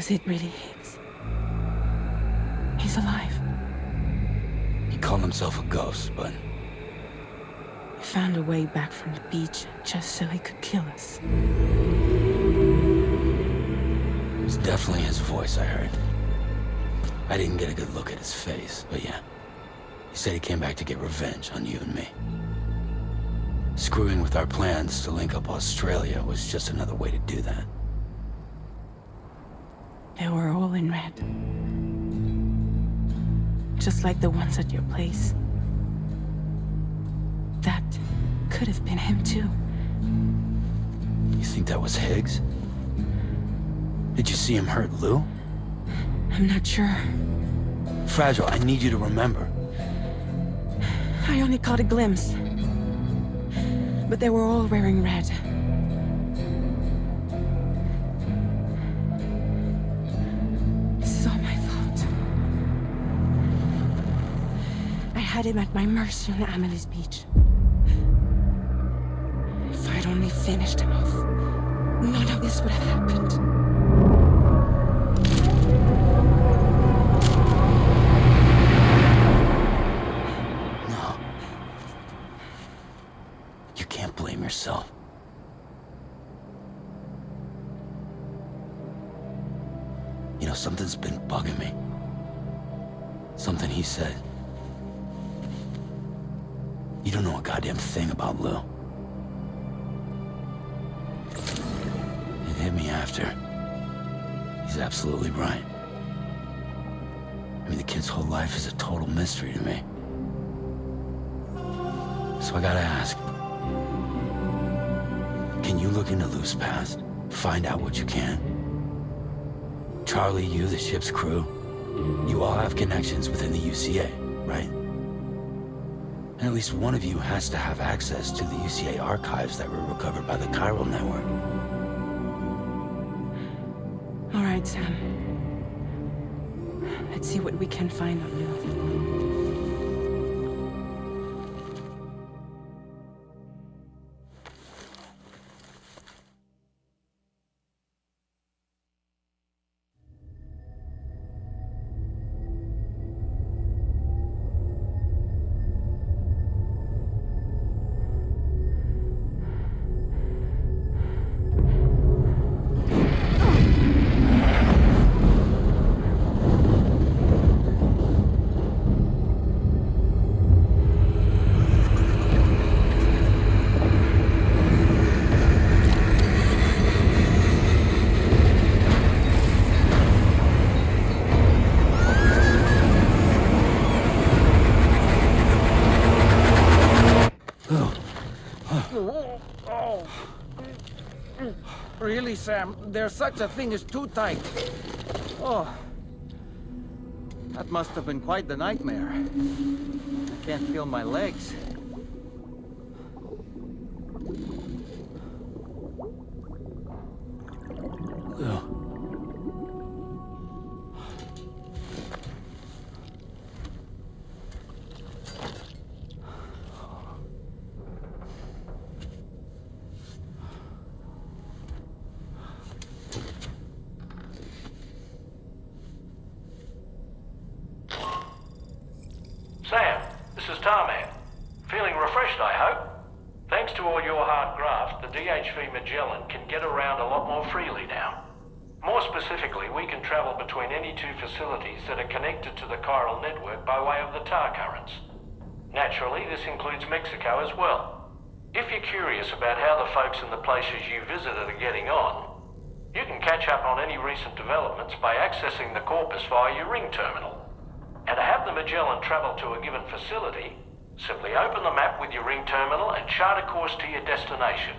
Was it really Higgs? He's alive. He called himself a ghost, but... He found a way back from the beach just so he could kill us. It's definitely his voice I heard. I didn't get a good look at his face, but yeah. He said he came back to get revenge on you and me. Screwing with our plans to link up Australia was just another way to do that. They were all in red. Just like the ones at your place. That could have been him too. You think that was Higgs? Did you see him hurt Lou? I'm not sure. Fragile, I need you to remember. I only caught a glimpse. But they were all wearing red. This is all my fault. I had him at my mercy on Amelie's beach. If I'd only finished him off, none of this would have happened. Yourself. You know, something's been bugging me. Something he said. You don't know a goddamn thing about Lou. It hit me after. He's absolutely right. I mean, the kid's whole life is a total mystery to me. So I gotta ask. Can you look into Lou's past? Find out what you can? Charlie, you, the ship's crew, you all have connections within the UCA, right? And at least one of you has to have access to the UCA archives that were recovered by the chiral network. All right, Sam. Let's see what we can find on Lou. Really, Sam? There's such a thing as too tight. Oh. That must have been quite the nightmare. I can't feel my legs. Lou. Sam, this is Tarman. Feeling refreshed, I hope? Thanks to all your hard graft, the DHV Magellan can get around a lot more freely now. More specifically, we can travel between any two facilities that are connected to the chiral network by way of the tar currents. Naturally, this includes Mexico as well. If you're curious about how the folks in the places you visited are getting on, you can catch up on any recent developments by accessing the corpus via your ring terminal. And to have the Magellan travel to a given facility, simply open the map with your ring terminal and chart a course to your destination.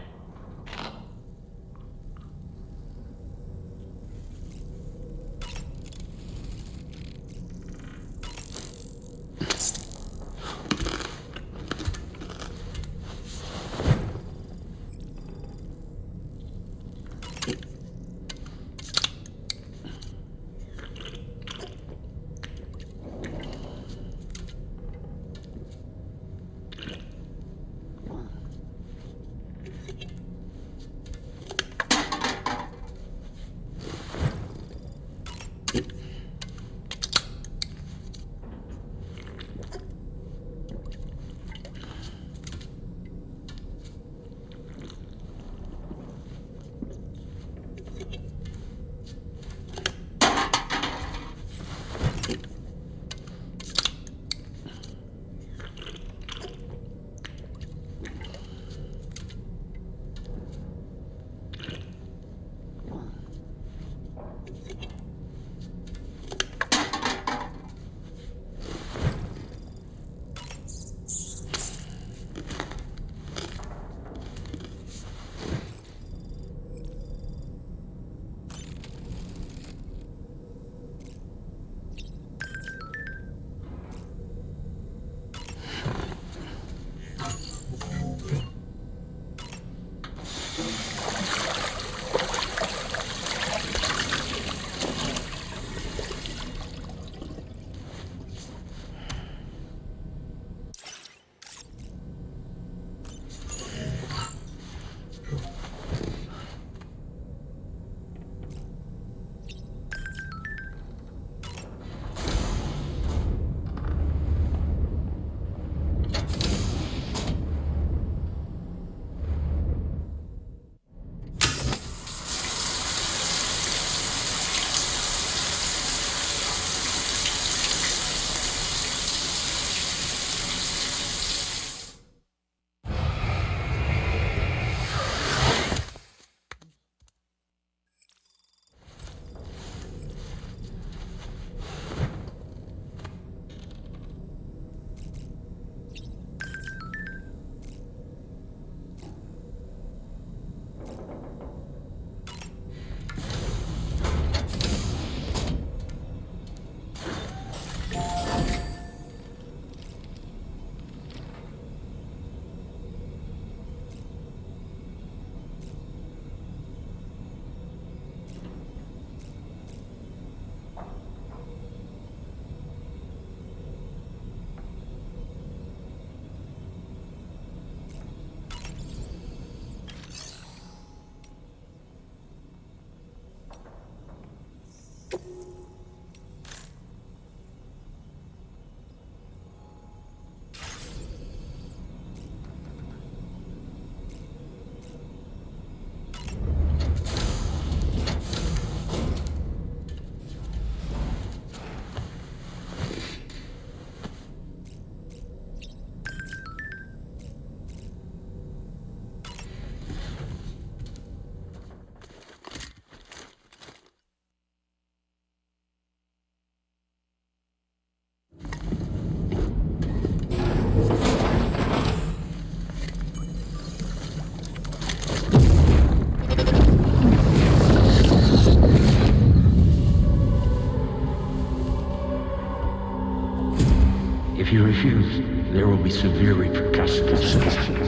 If you refuse, there will be severe repercussions.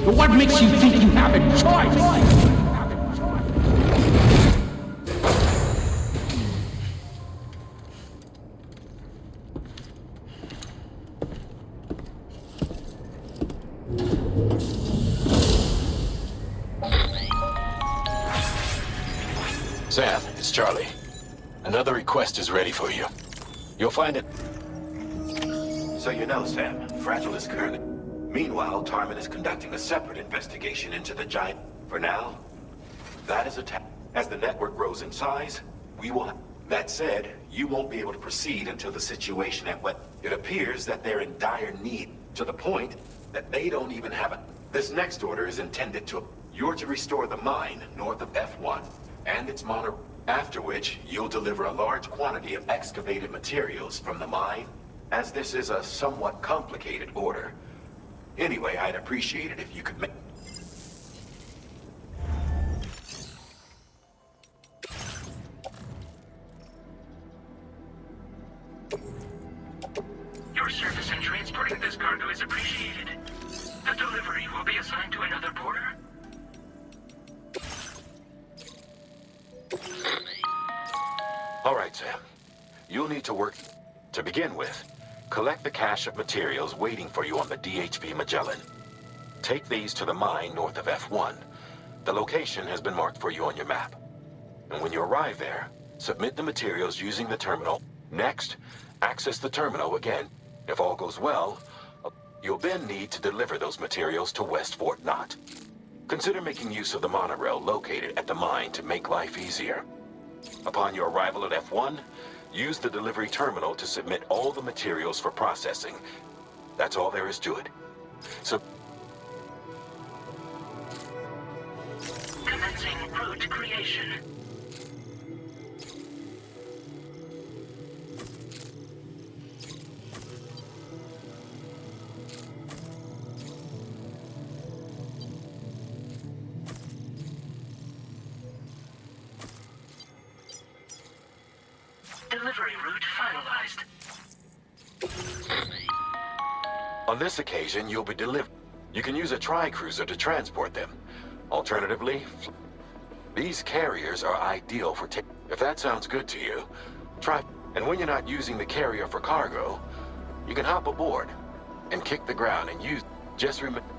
But what makes you think you have a choice? Sam, it's Charlie. Another request is ready for you. You'll find it. So you know, Sam, Fragile is currently... Meanwhile, Tarman is conducting a separate investigation into the giant. For now, that is a task. As the network grows in size, we will... That said, you won't be able to proceed until the situation at what... It appears that they're in dire need, to the point that they don't even have a... This next order is intended to... You're to restore the mine north of F1, and its mono... After which, you'll deliver a large quantity of excavated materials from the mine. As this is a somewhat complicated order. Anyway, I'd appreciate it if you could make... Your service in transporting this cargo is appreciated. The delivery will be assigned to another porter. All right, Sam. You'll need to work... To begin with, collect the cache of materials waiting for you on the DHV Magellan. Take these to the mine north of F1. The location has been marked for you on your map. And when you arrive there, submit the materials using the terminal. Next, access the terminal again. If all goes well, you'll then need to deliver those materials to West Fort Knot. Consider making use of the monorail located at the mine to make life easier. Upon your arrival at F1, Use the delivery terminal to submit all the materials for processing. That's all there is to it. So, Commencing route creation. Delivery route finalized. on this occasion, you'll be delivered. You can use a tri-cruiser to transport them. Alternatively, these carriers are ideal for if that sounds good to you, try. And when you're not using the carrier for cargo, you can hop aboard and kick the ground and use. Just remember.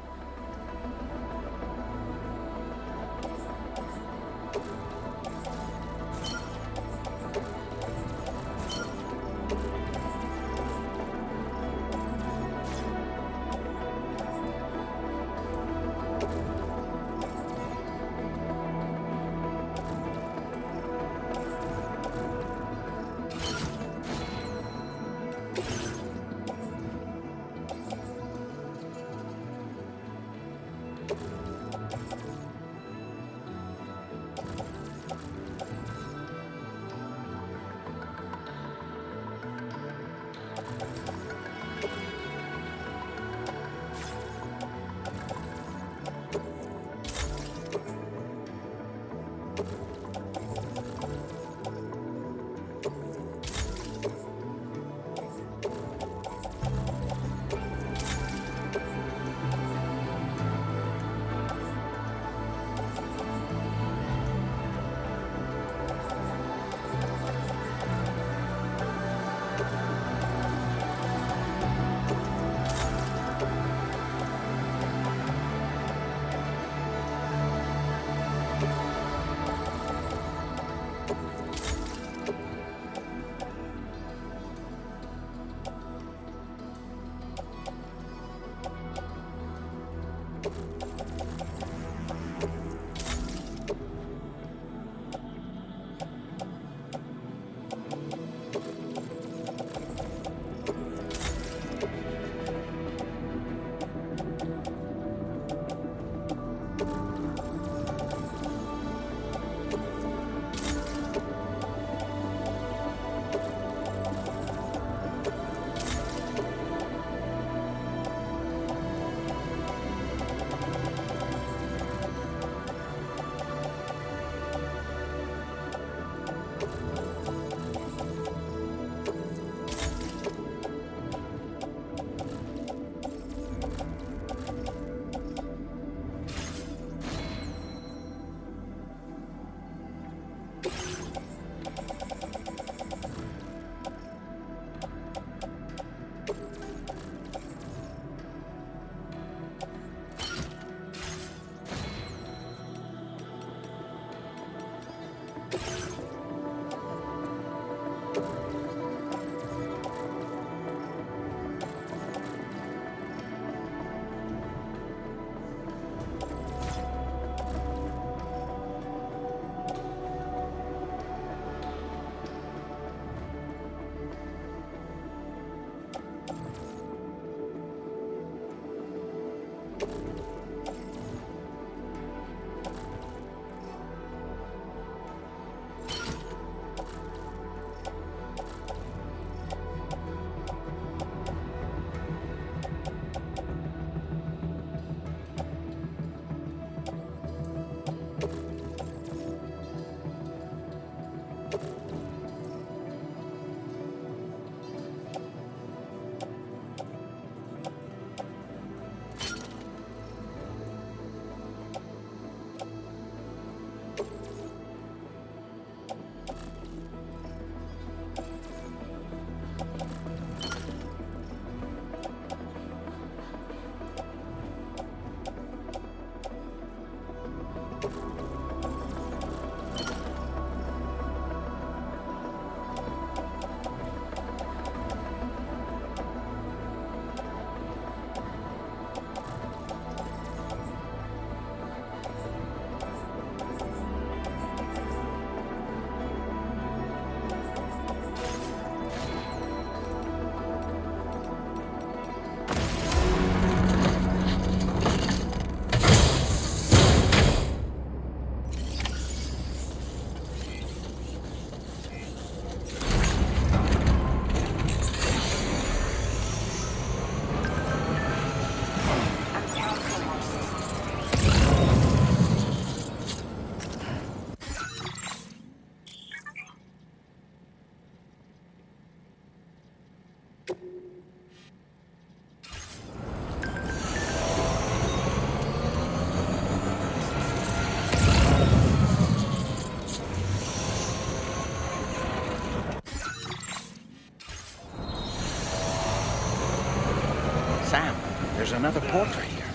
There's another porter here.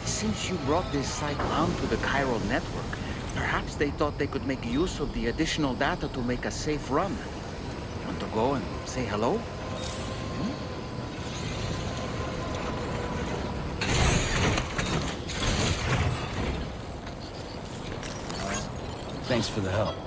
Since you brought this site onto the chiral network, perhaps they thought they could make use of the additional data to make a safe run. Want to go and say hello? Thanks for the help.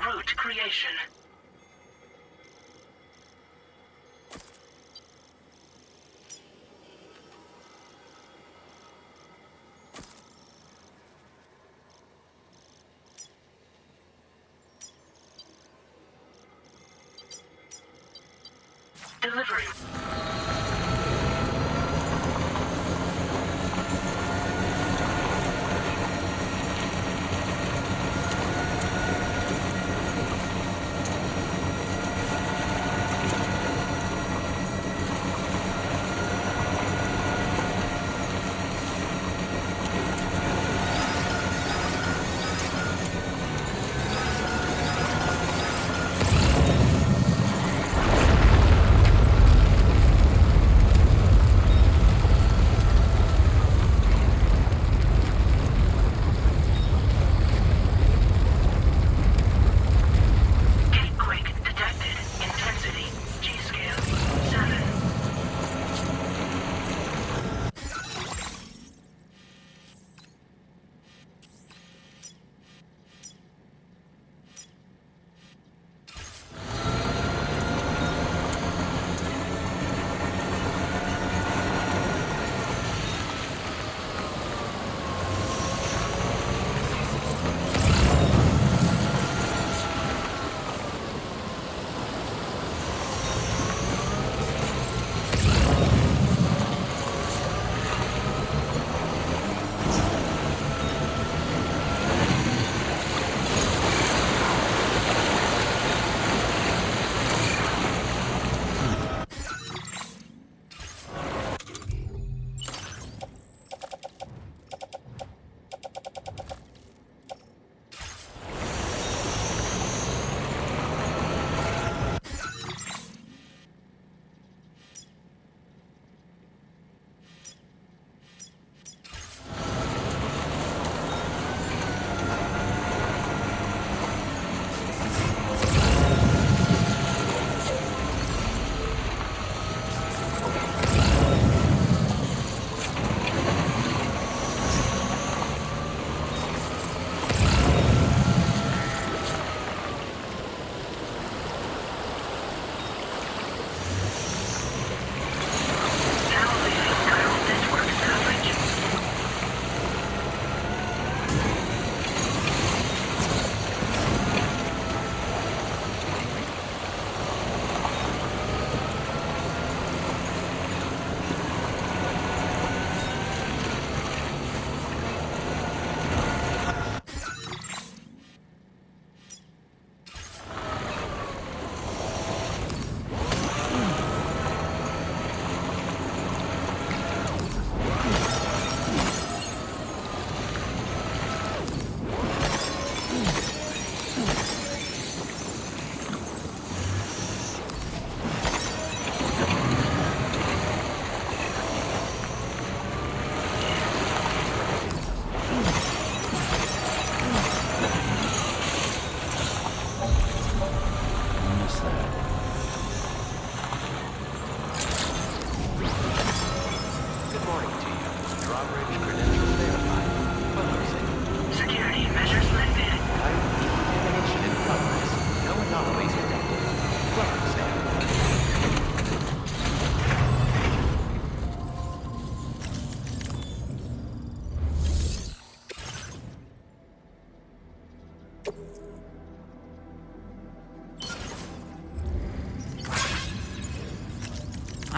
route creation. Delivery.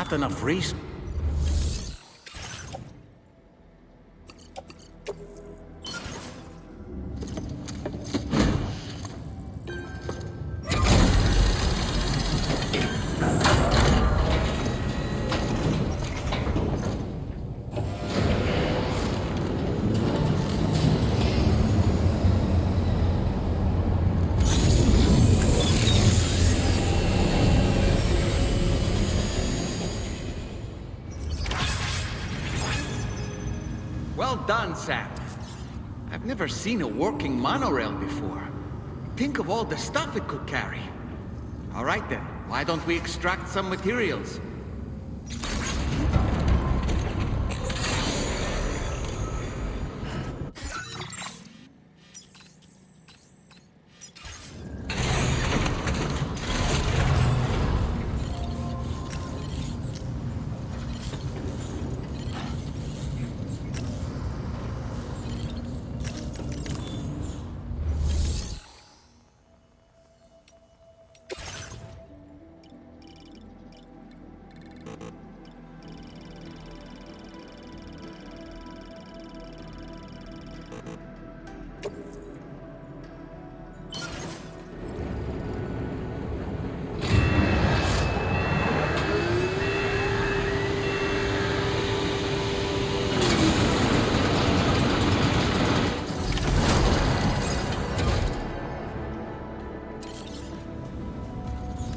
Not enough reason. Well done, Sam. I've never seen a working monorail before. Think of all the stuff it could carry. All right then, why don't we extract some materials?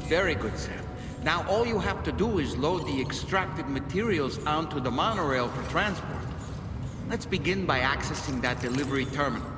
Very good, Sam. Now all you have to do is load the extracted materials onto the monorail for transport. Let's begin by accessing that delivery terminal.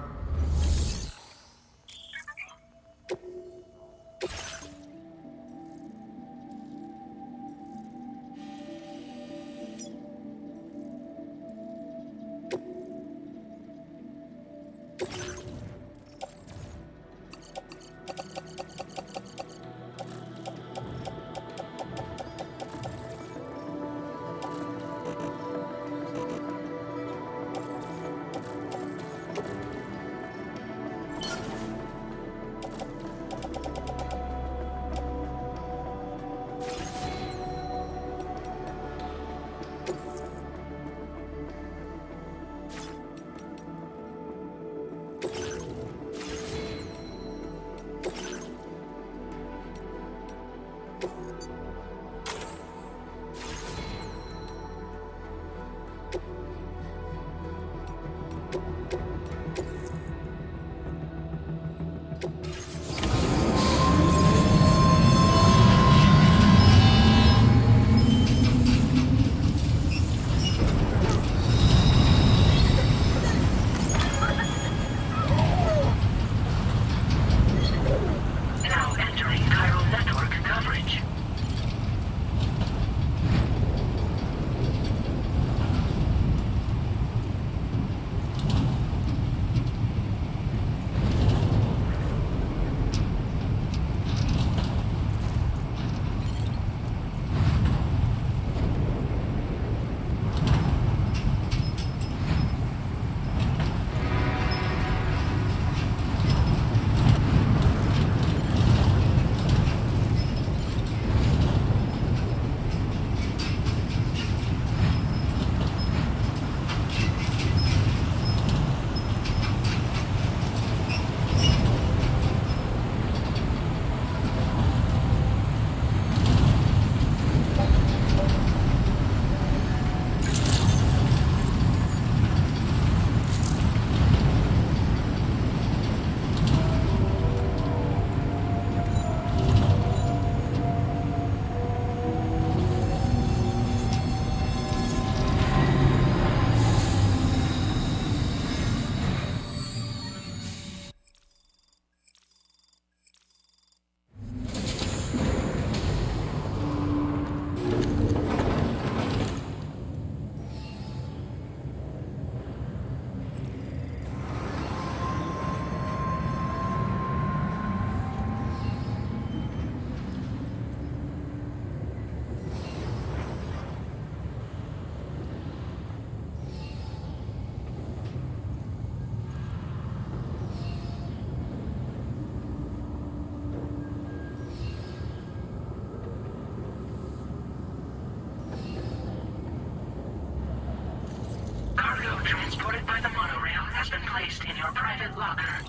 in your private locker.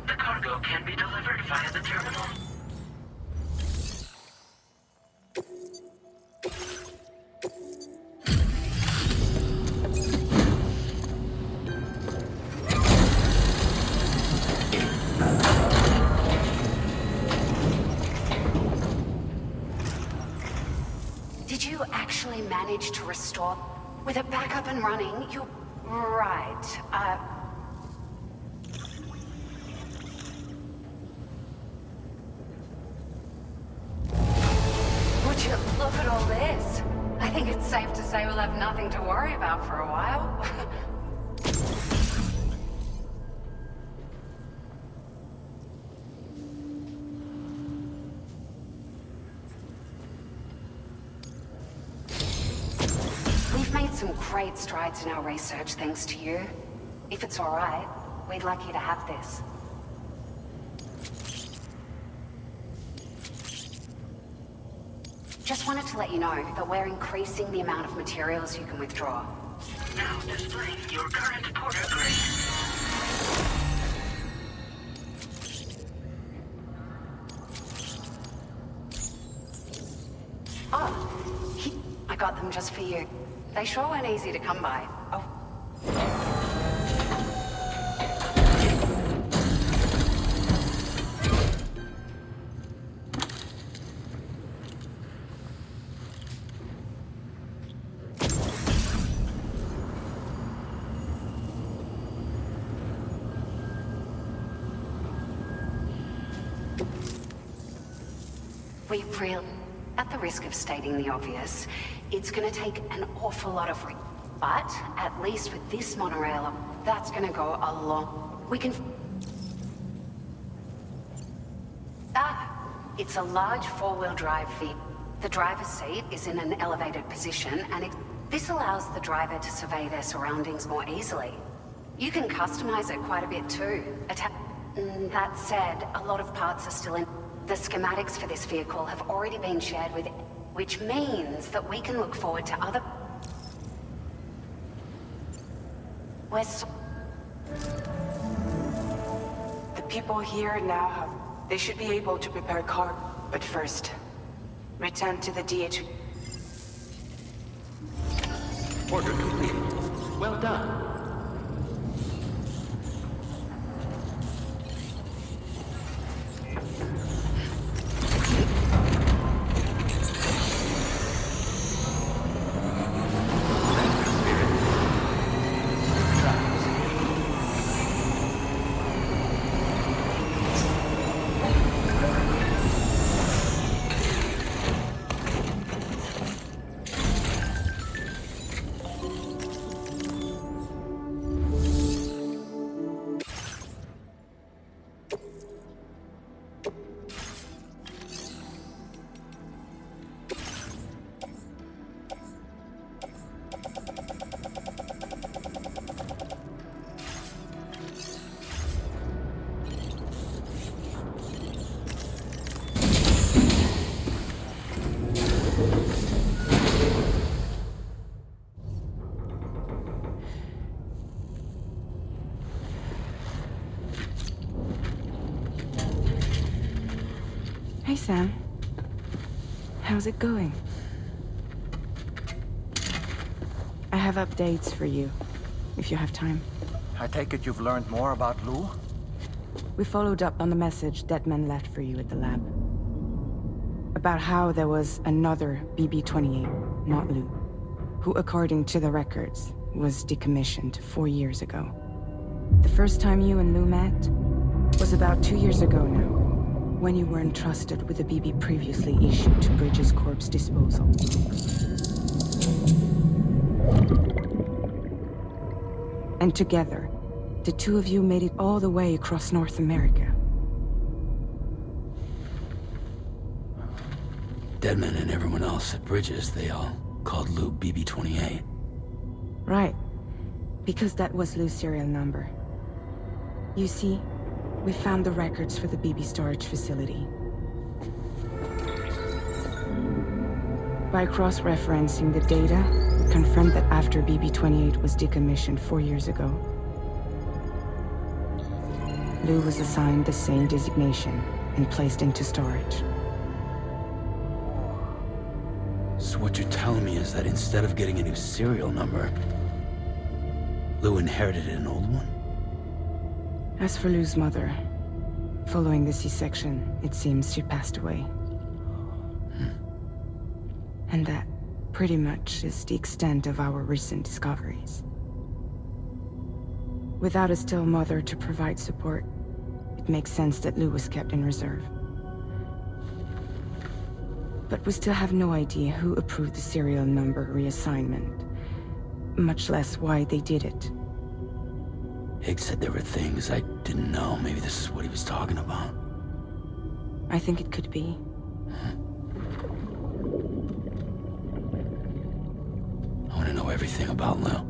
The cargo can be delivered via the terminal. Did you actually manage to restore... With it back up and running, you... Right, Would you look at all this? I think it's safe to say we'll have nothing to worry about for a while. We've made some great strides in our research thanks to you. If it's all right, we'd like you to have this. Just wanted to let you know that we're increasing the amount of materials you can withdraw. Now displaying your current porter grade. Oh, I got them just for you. They sure weren't easy to come by. Oh. We really, at the risk of stating the obvious, it's gonna take an awful lot of but at least with this monorail, that's gonna go a long... We can... It's a large four-wheel drive vehicle. The driver's seat is in an elevated position, and this allows the driver to survey their surroundings more easily. You can customize it quite a bit too. That said, a lot of parts are still in... The schematics for this vehicle have already been shared with... Which means that we can look forward to other... The people here now have... They should be able to prepare car. But first, return to the DH... Order completed. Well done. Hey, Sam. How's it going? I have updates for you, if you have time. I take it you've learned more about Lou? We followed up on the message Deadman left for you at the lab. About how there was another BB-28, not Lou, who, according to the records, was decommissioned 4 years ago. The first time you and Lou met was about 2 years ago now, when you were entrusted with a BB previously issued to Bridges Corp's disposal. And together, the two of you made it all the way across North America. Deadman and everyone else at Bridges, they all called Lou BB-28. Right. Because that was Lou's serial number. You see, we found the records for the BB storage facility. By cross-referencing the data, we confirmed that after BB-28 was decommissioned 4 years ago, Lou was assigned the same designation and placed into storage. So what you're telling me is that instead of getting a new serial number, Lou inherited an old one? As for Lou's mother, following the C-section, it seems she passed away. And that, pretty much, is the extent of our recent discoveries. Without a still mother to provide support, it makes sense that Lou was kept in reserve. But we still have no idea who approved the serial number reassignment, much less why they did it. Higgs said there were things I didn't know. Maybe this is what he was talking about. I think it could be. I want to know everything about Lou.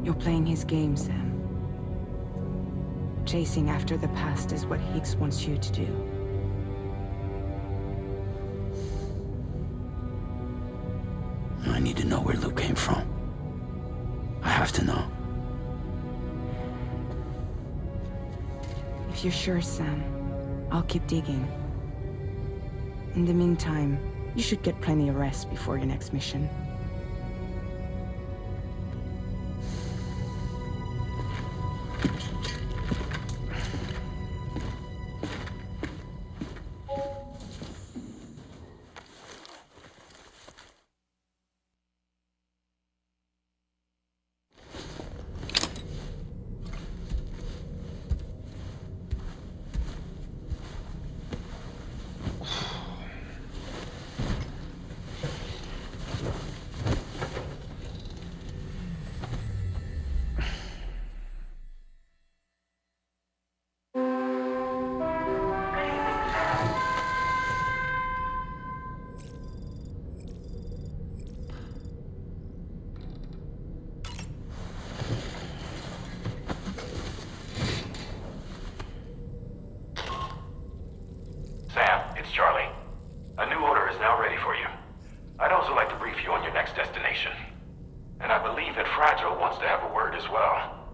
You're playing his game, Sam. Chasing after the past is what Higgs wants you to do. I need to know where Lou came from. I have to know. If you're sure, Sam, I'll keep digging. In the meantime, you should get plenty of rest before your next mission. Sam, it's Charlie. A new order is now ready for you. I'd also like to brief you on your next destination. And I believe that Fragile wants to have a word as well.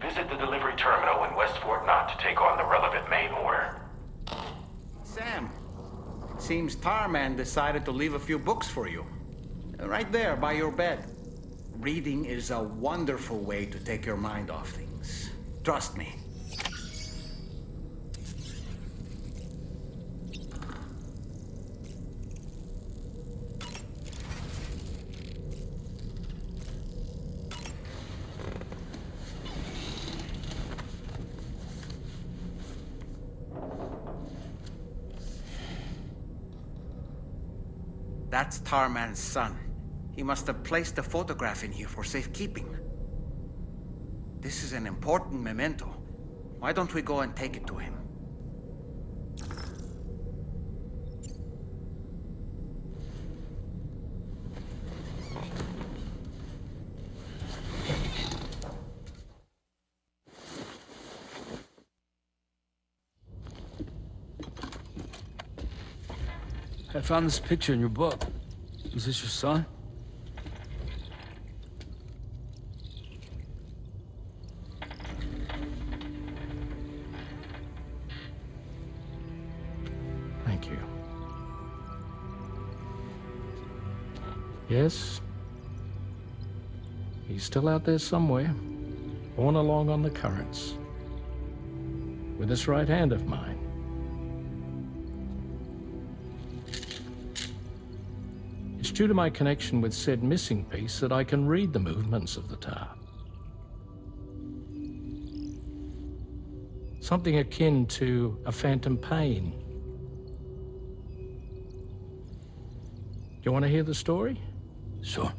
Visit the delivery terminal in West Fort Knott to take on the relevant main order. Sam, it seems Tarman decided to leave a few books for you. Right there, by your bed. Reading is a wonderful way to take your mind off things. Trust me. That's Tarman's son. He must have placed the photograph in here for safekeeping. This is an important memento. Why don't we go and take it to him? I found this picture in your book. Is this your son? Thank you. Yes. He's still out there somewhere, borne along on the currents, with this right hand of mine. It's due to my connection with said missing piece that I can read the movements of the tar. Something akin to a phantom pain. Do you want to hear the story? Sure.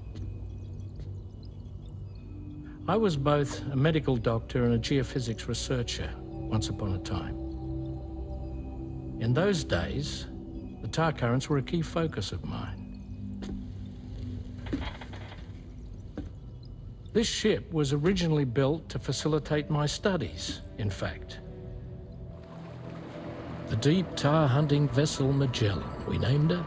I was both a medical doctor and a geophysics researcher once upon a time. In those days, the tar currents were a key focus of mine. This ship was originally built to facilitate my studies, in fact. The deep tar hunting vessel Magellan, we named it.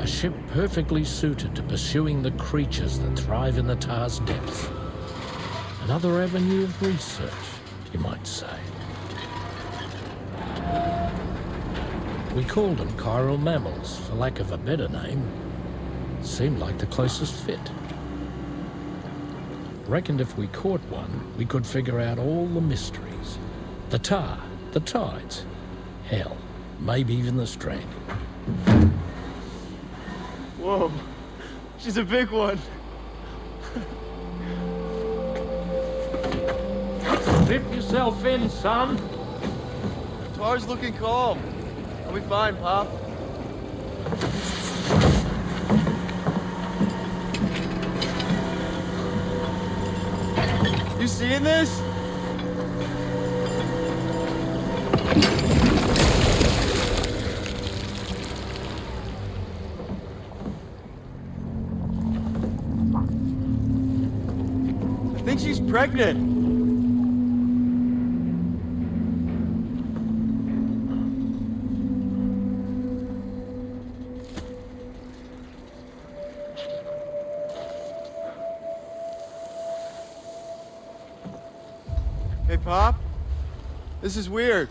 A ship perfectly suited to pursuing the creatures that thrive in the tar's depths. Another avenue of research, you might say. We called them chiral mammals, for lack of a better name. Seemed like the closest fit. Reckoned if we caught one, we could figure out all the mysteries. The tar, the tides, hell, maybe even the stranding. Whoa, she's a big one. Dip yourself in, son. Tar's looking calm. I'll be fine, Pop. You seeing this? I think she's pregnant. Hey, Pop. This is weird.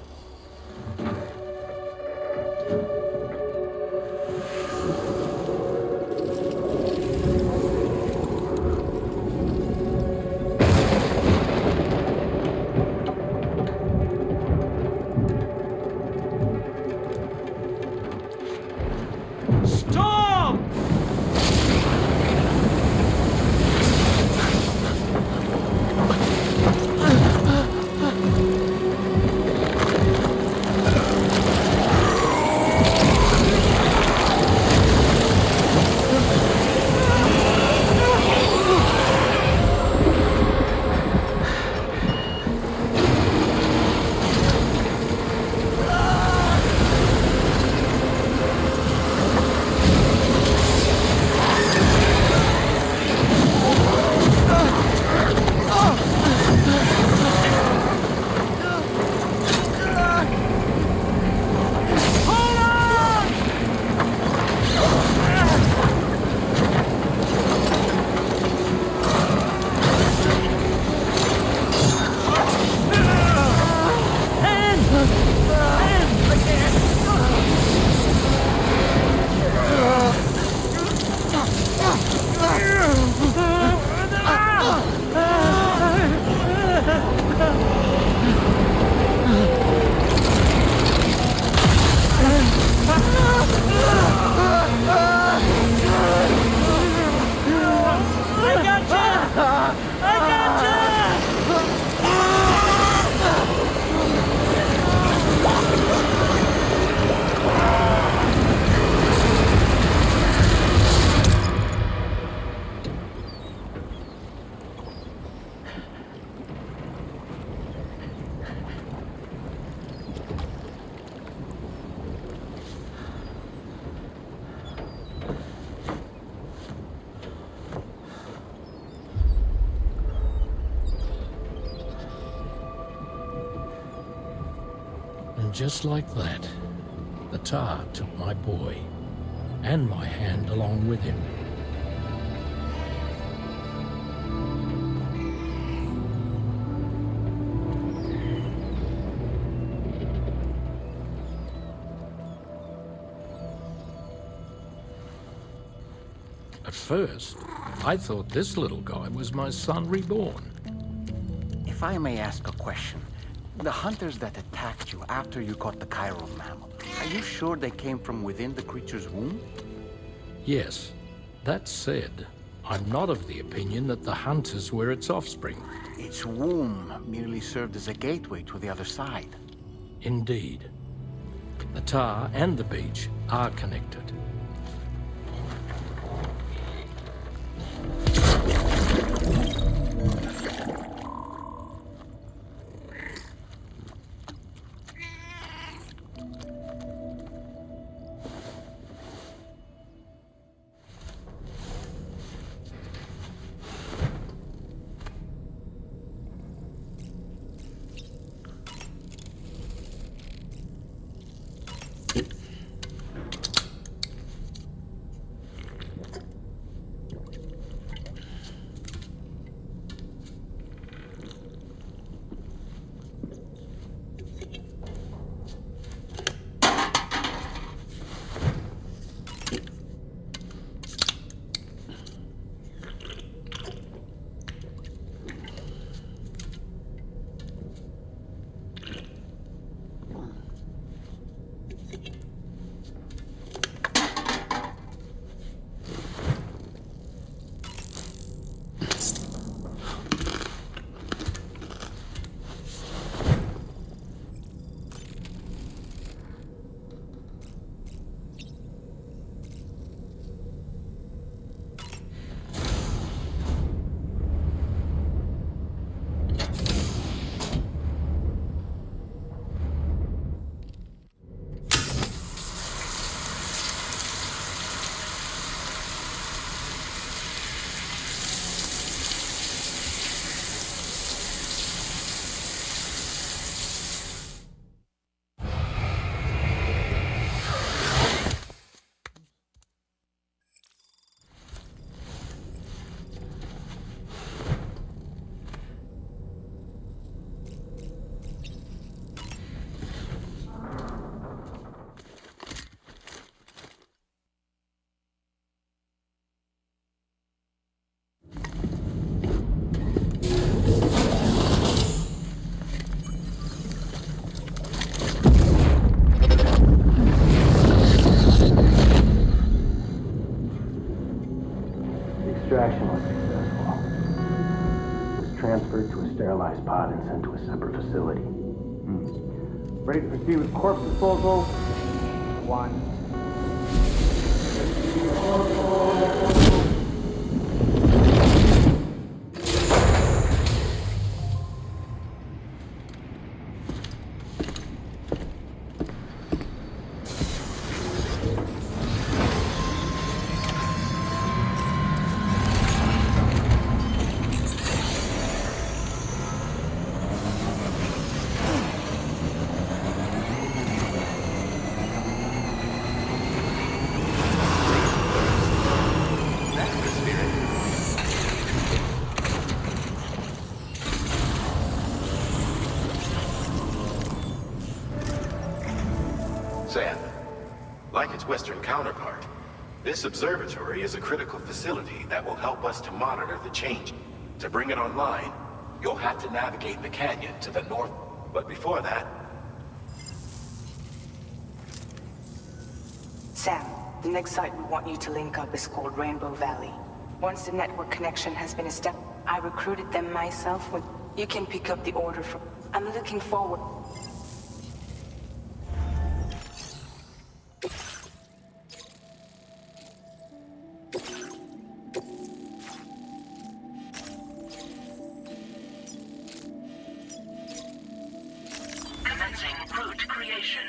And just like that, the tar took my boy, and my hand along with him. At first, I thought this little guy was my son reborn. If I may ask a question, the hunters that attacked you after you caught the chiral mammal, are you sure they came from within the creature's womb? Yes. That said, I'm not of the opinion that the hunters were its offspring. Its womb merely served as a gateway to the other side. Indeed. The tar and the beach are connected. transferred to a sterilized pod and sent to a separate facility. Ready to proceed with corpse disposal? 1. Sam, like its Western counterpart, this observatory is a critical facility that will help us to monitor the change. To bring it online, you'll have to navigate the canyon to the north. But before that... Sam, the next site we want you to link up is called Rainbow Valley. Once the network connection has been established, I recruited them myself. You can pick up the order from... I'm looking forward... Commencing route creation.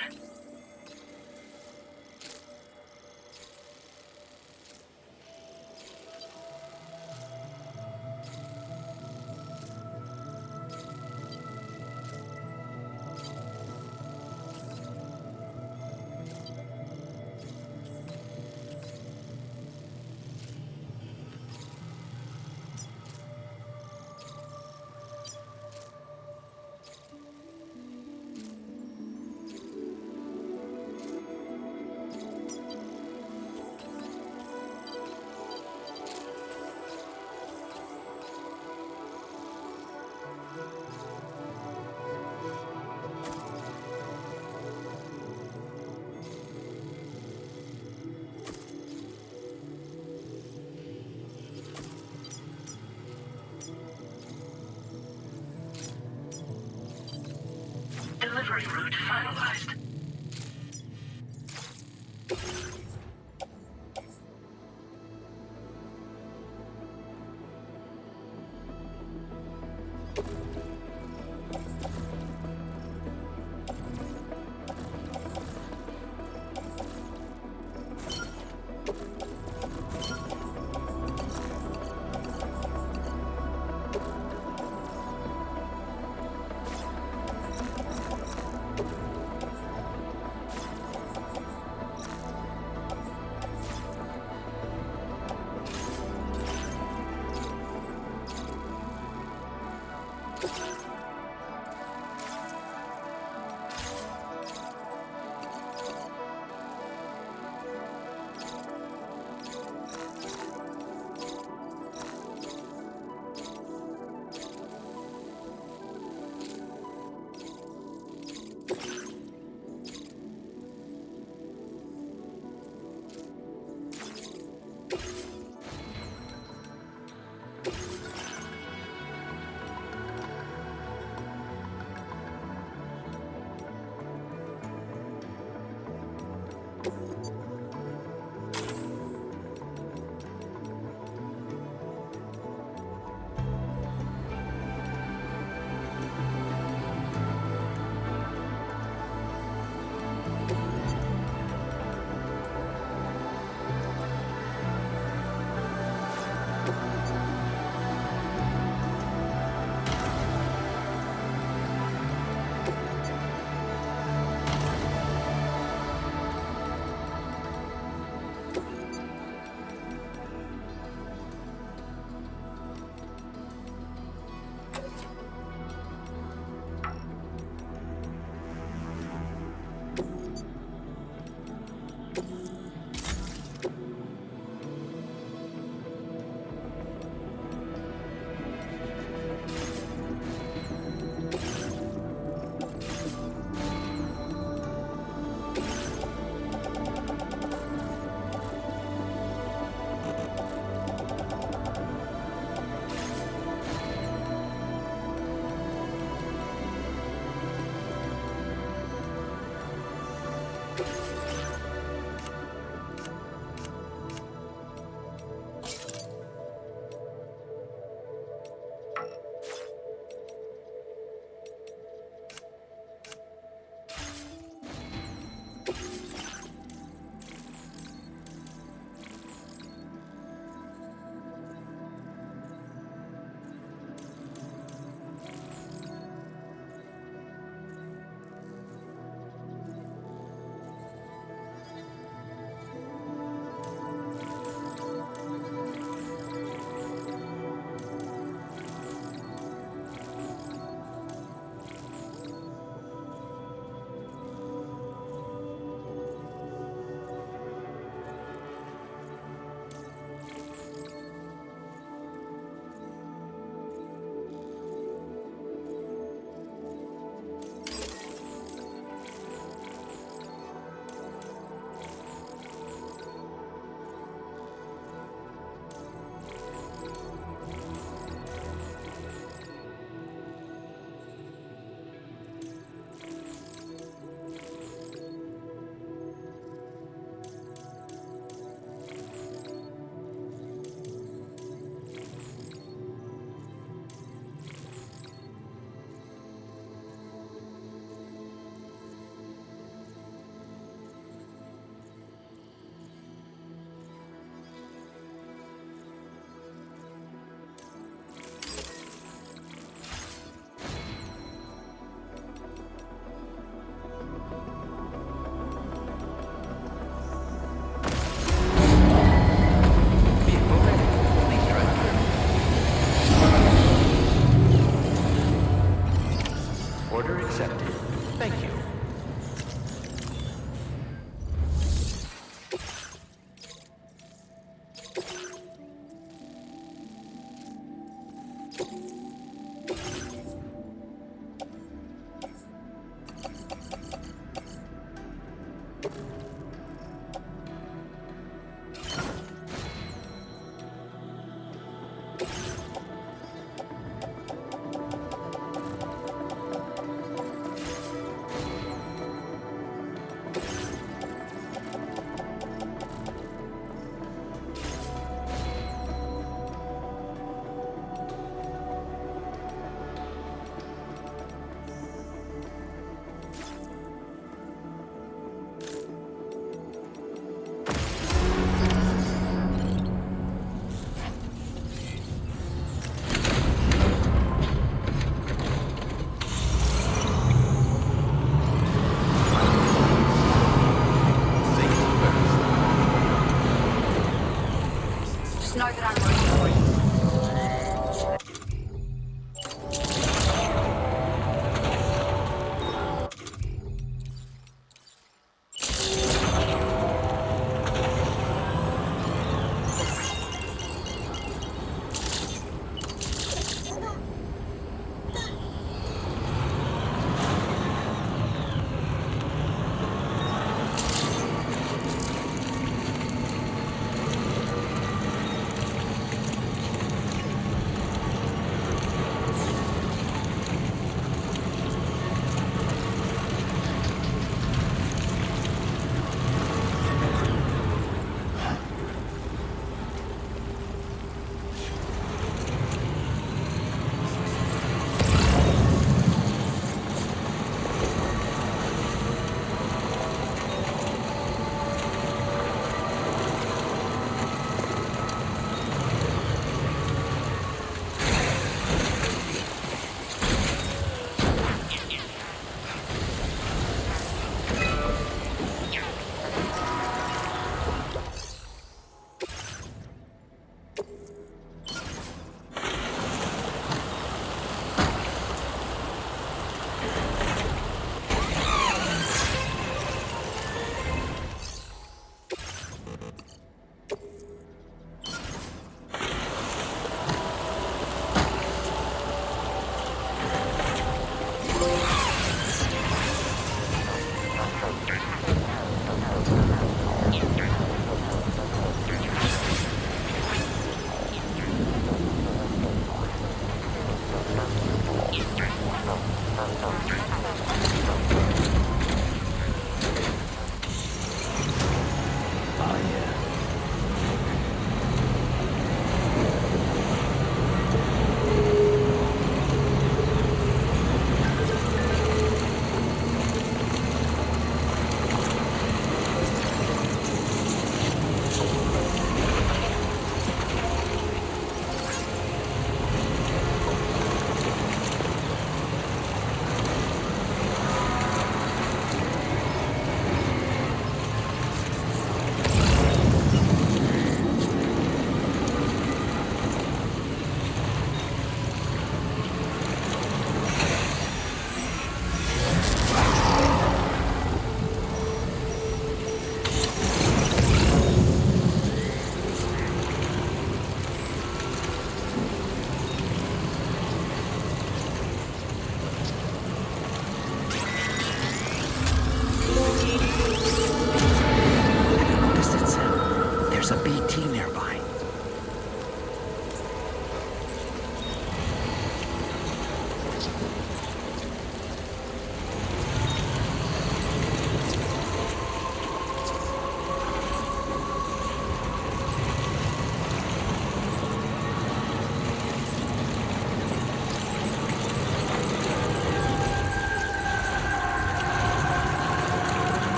Delivery route finalized.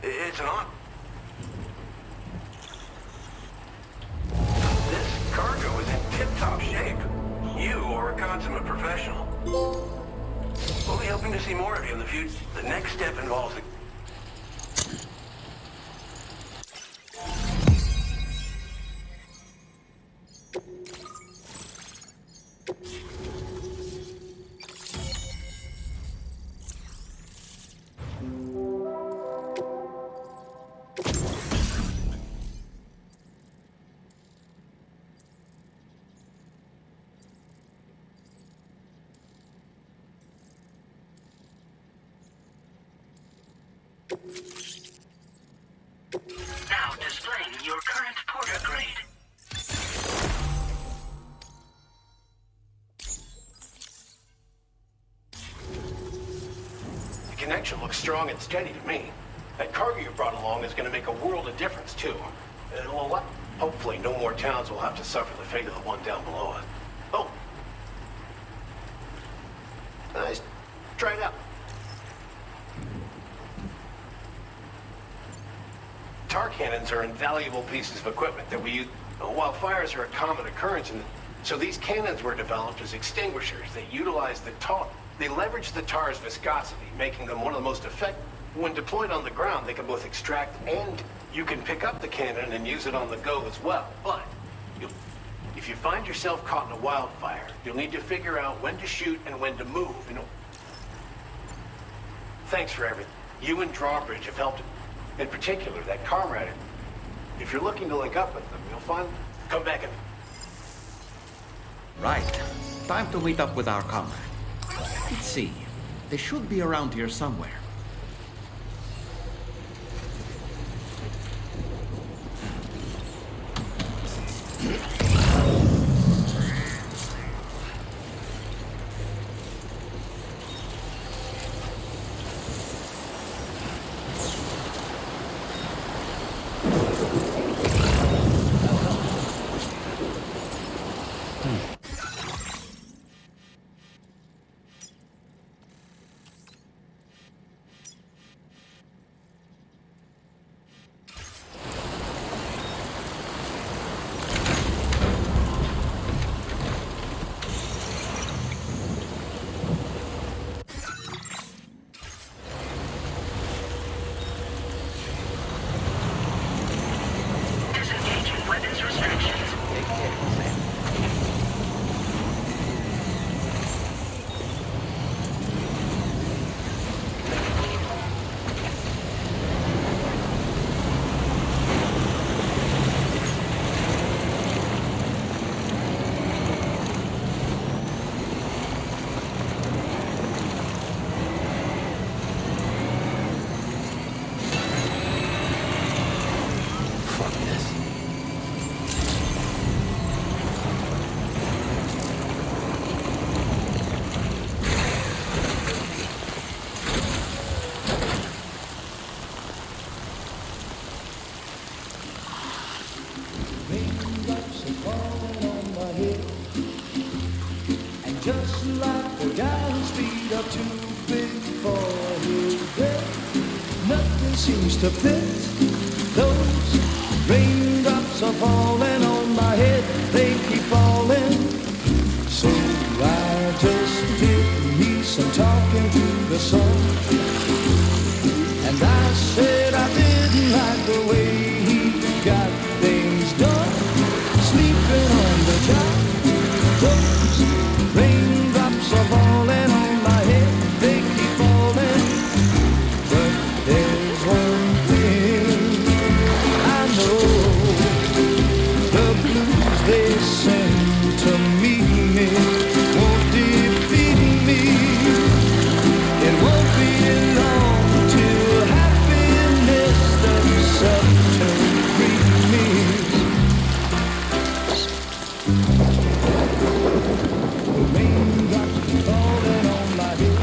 It's an on. This cargo is in tip-top shape. You are a consummate professional. We'll be hoping to see more of you in the future. The next step involves a... Now displaying your current porter grade. The connection looks strong and steady to me. That cargo you brought along is going to make a world of difference, too. Well, what? Hopefully no more towns will have to suffer the fate of the one down below us. Oh. Nice. Try it out. Tar cannons are invaluable pieces of equipment that we use while fires are a common occurrence. So these cannons were developed as extinguishers. They utilize the tar. They leverage the tar's viscosity, making them one of the most effective. When deployed on the ground, they can both extract and you can pick up the cannon and use it on the go as well. But if you find yourself caught in a wildfire, you'll need to figure out when to shoot and when to move. Thanks for everything. You and Drawbridge have helped. In particular, that comrade. If you're looking to link up with them, you'll find... Come back and... Right. Time to meet up with our comrade. Let's see. They should be around here somewhere. just like the guy whose feet are too big for his bed. Nothing seems to fit. Those raindrops are falling on my head, they keep falling. So I just did me some talking to the sun, and I said I didn't like the way he got things done, sleeping on the job. Those raindrops are falling on my head, they keep falling. But there's one thing I know, the blues they send to me won't defeat me. It won't be long till happiness steps up to greet me. The raindrops falling on my head,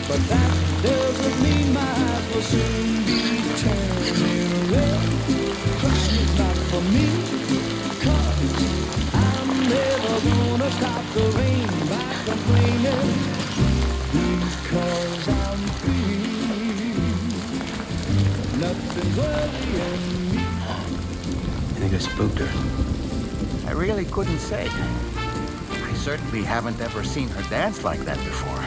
but that doesn't mean my eyes will soon be turning red. Crying's not for me, 'cause I'm never gonna stop the rain by complaining, because I'm free. Nothing's worrying me. I think I spooked her. I really couldn't say. I certainly haven't ever seen her dance like that before.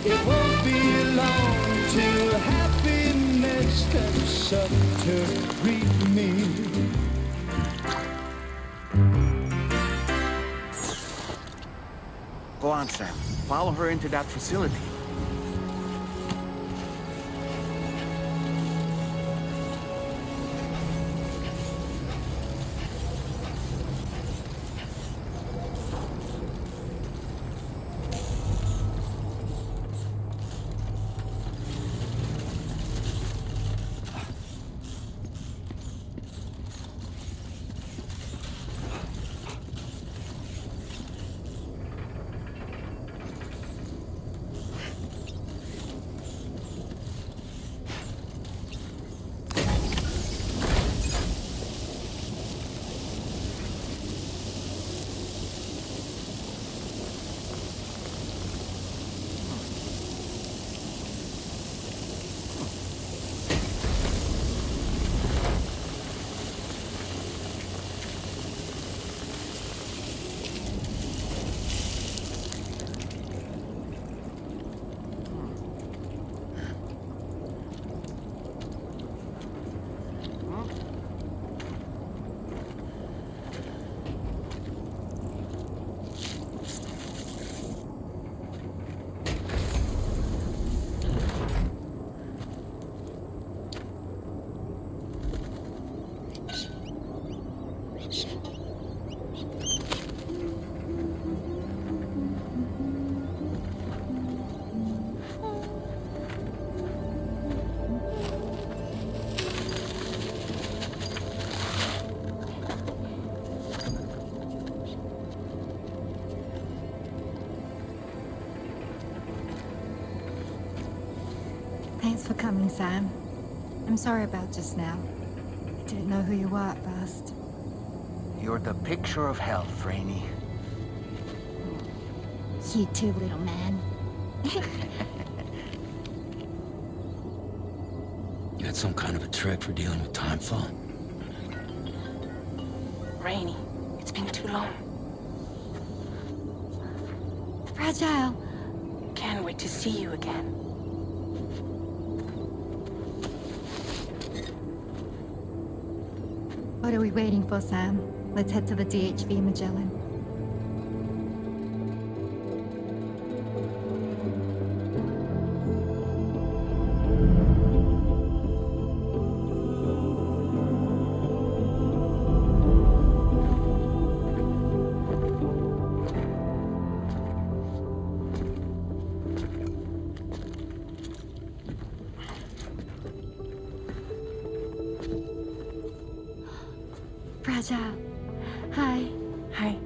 It won't be long till happiness steps up to greet me. Go on, Sam. Follow her into that facility. Thanks for coming, Sam. I'm sorry about just now. I didn't know who you were at first. You're the picture of health, Rainey. You too, little man. You had some kind of a trick for dealing with time fall? Rainey, it's been too long. Fragile. Can't wait to see you again. What are we waiting for, Sam? Let's head to the DHV Magellan. Fragile. Hi. Hi.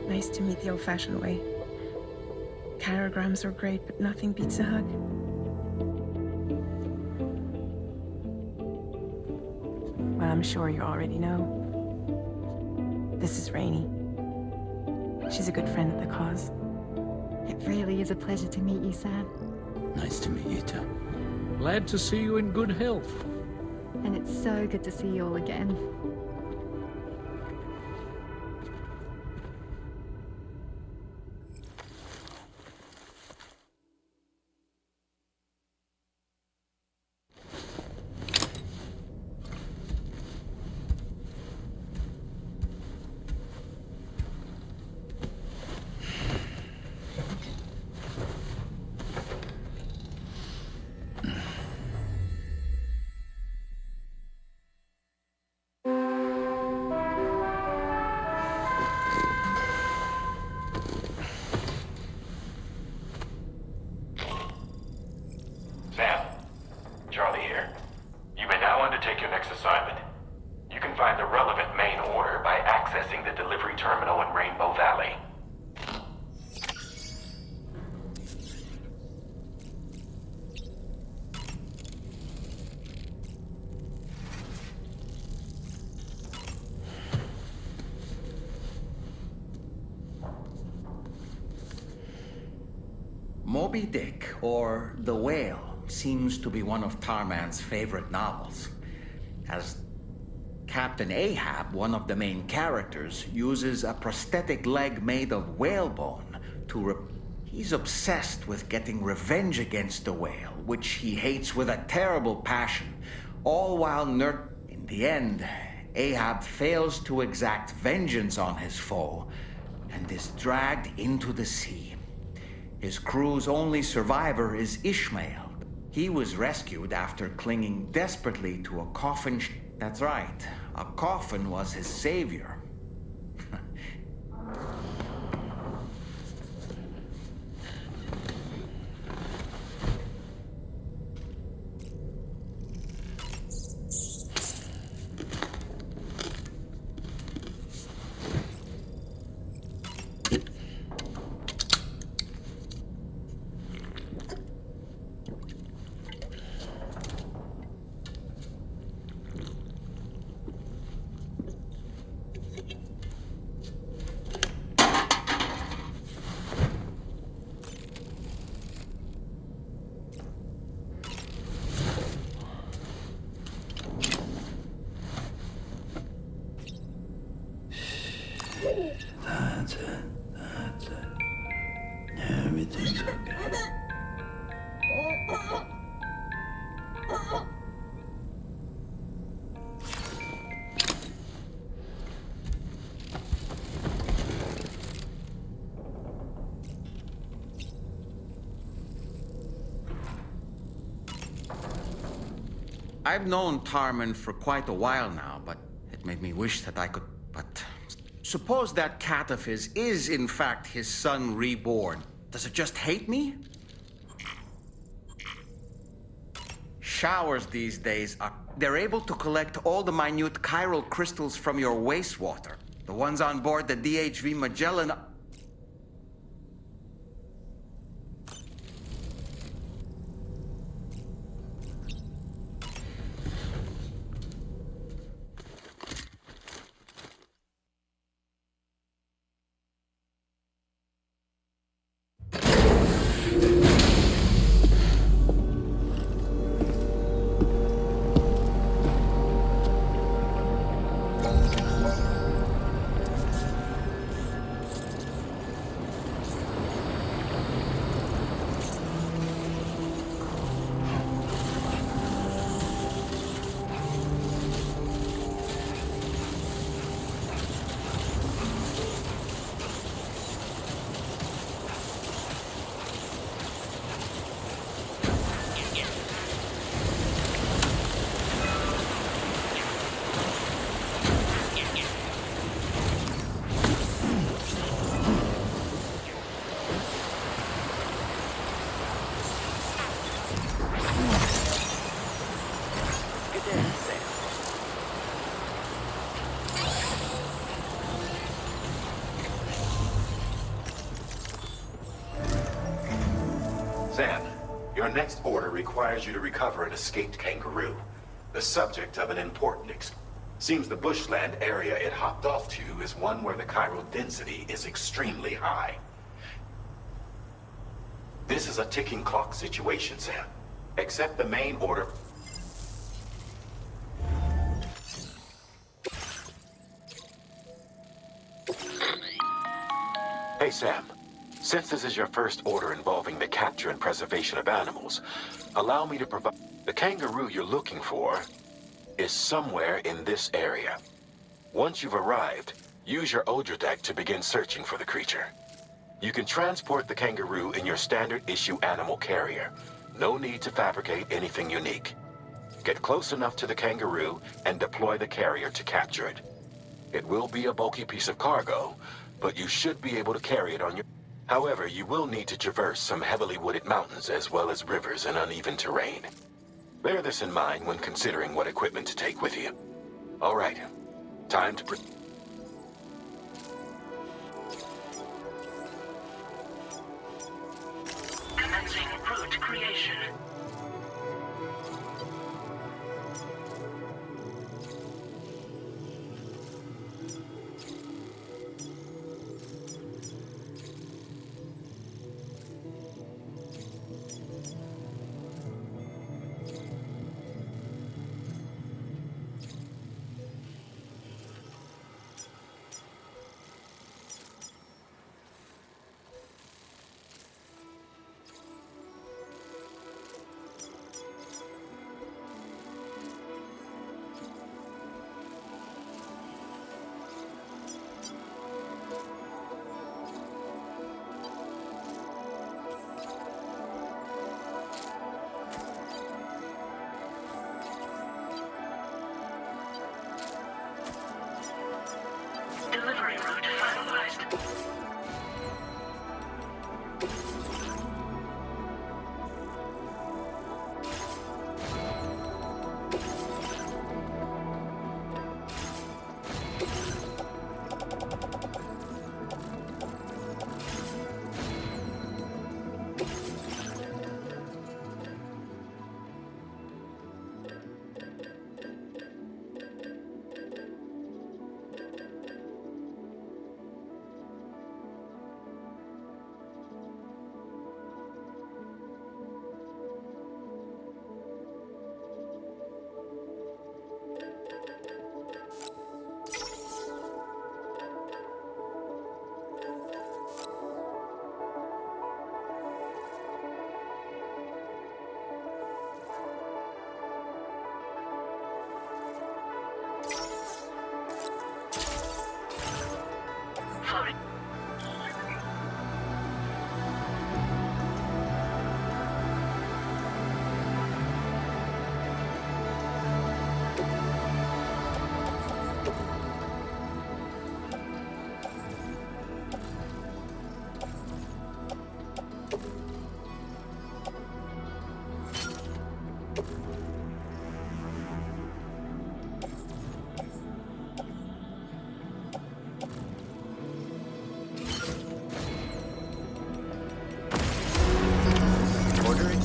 Nice to meet the old-fashioned way. Chirograms are great, but nothing beats a hug. Well, I'm sure you already know. This is Rainey. She's a good friend of the cause. It really is a pleasure to meet you, Sam. Nice to meet you, too. Glad to see you in good health. And it's so good to see you all again. Sam, Charlie here. You may now undertake your next assignment. You can find the relevant main order by accessing the delivery terminal in Rainbow Valley. Moby Dick, or The Whale, seems to be one of Tarman's favorite novels. As Captain Ahab, one of the main characters, uses a prosthetic leg made of whalebone to He's obsessed with getting revenge against the whale, which he hates with a terrible passion, all while In the end, Ahab fails to exact vengeance on his foe and is dragged into the sea. His crew's only survivor is Ishmael. He was rescued after clinging desperately to a coffin. That's right, a coffin was his savior. That's it. That's it. Everything's okay. I've known Tarman for quite a while now, but it made me wish that I could... But suppose that cat of his is, in fact, his son reborn. Does it just hate me? Showers these days they're able to collect all the minute chiral crystals from your wastewater. The ones on board the DHV Magellan... Sam, your next order requires you to recover an escaped kangaroo. the subject of an important Seems the bushland area it hopped off to is one where the chiral density is extremely high. This is a ticking clock situation, Sam. Accept the main order. Hey, Sam. Since this is your first order involving the capture and preservation of animals, allow me to provide... The kangaroo you're looking for is somewhere in this area. Once you've arrived, use your Odra deck to begin searching for the creature. You can transport the kangaroo in your standard issue animal carrier. No need to fabricate anything unique. Get close enough to the kangaroo and deploy the carrier to capture it. It will be a bulky piece of cargo, but you should be able to carry it on your... However, you will need to traverse some heavily wooded mountains as well as rivers and uneven terrain. Bear this in mind when considering what equipment to take with you. All right, time to... Commencing route creation. Delivery route finalized.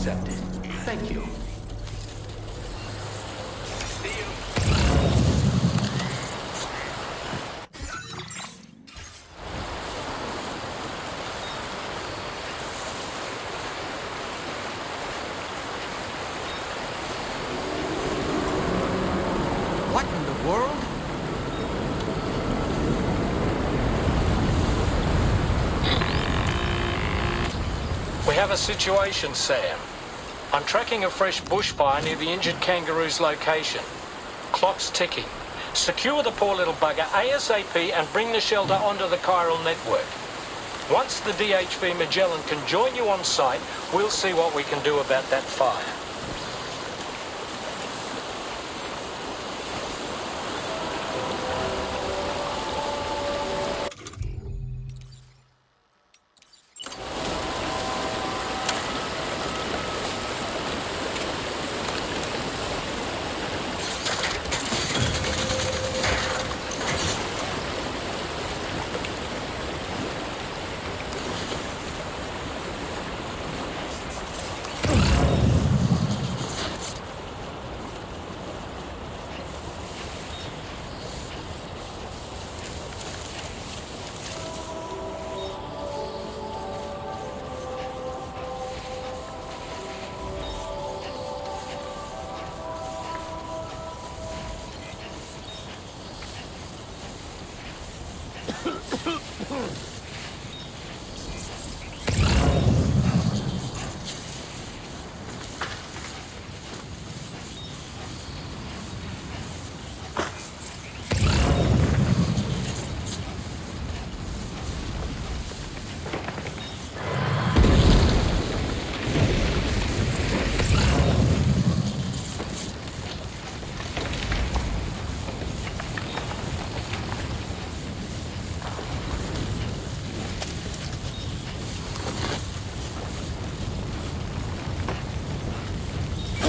Accepted. Thank you. What in the world? We have a situation, Sam. I'm tracking a fresh bushfire near the injured kangaroo's location. Clock's ticking. Secure the poor little bugger ASAP and bring the shelter onto the chiral network. Once the DHV Magellan can join you on site, we'll see what we can do about that fire.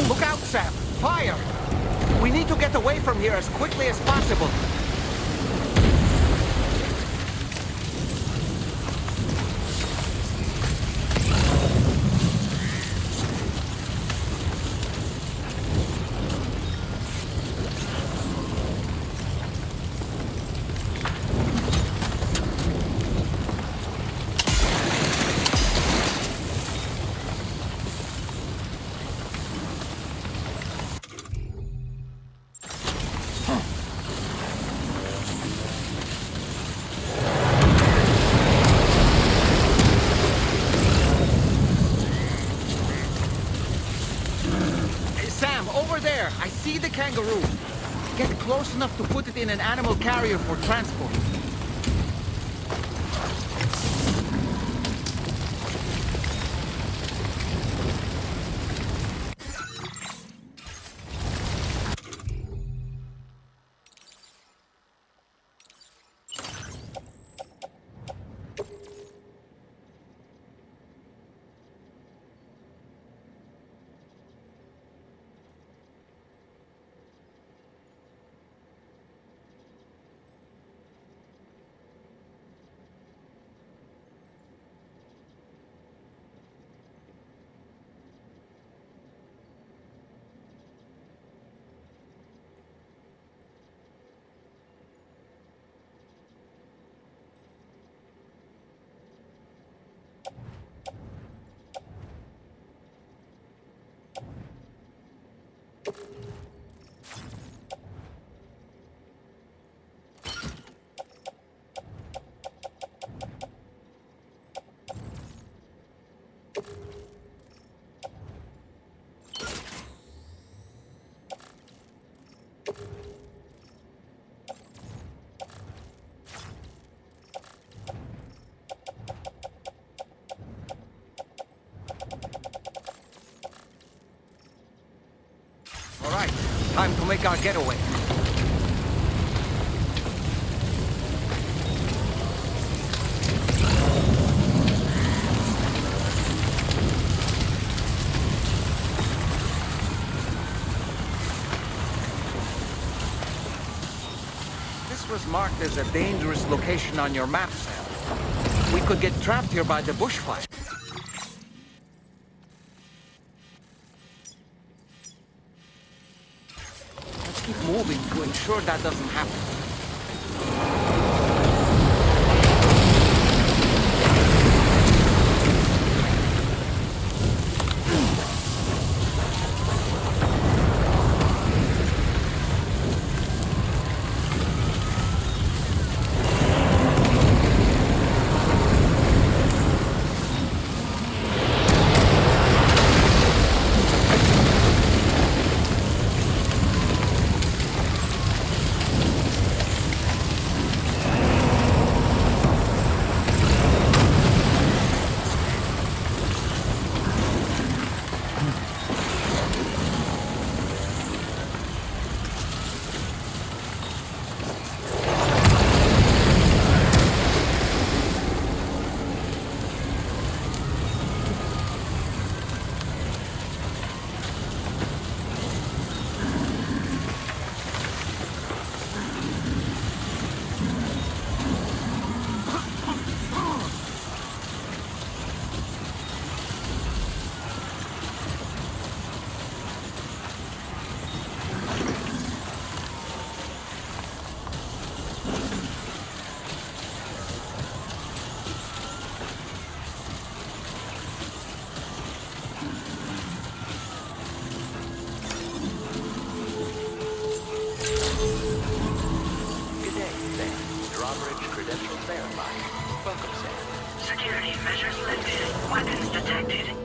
Look out, Sam! Fire! We need to get away from here as quickly as possible. I see the kangaroo. Get close enough to put it in an animal carrier for transport. All right, time to make our getaway. This was marked as a dangerous location on your map, Sam. We could get trapped here by the bushfire. Keep moving to ensure that doesn't happen. Verify. Welcome, Sam. Security measures lifted. Weapons detected.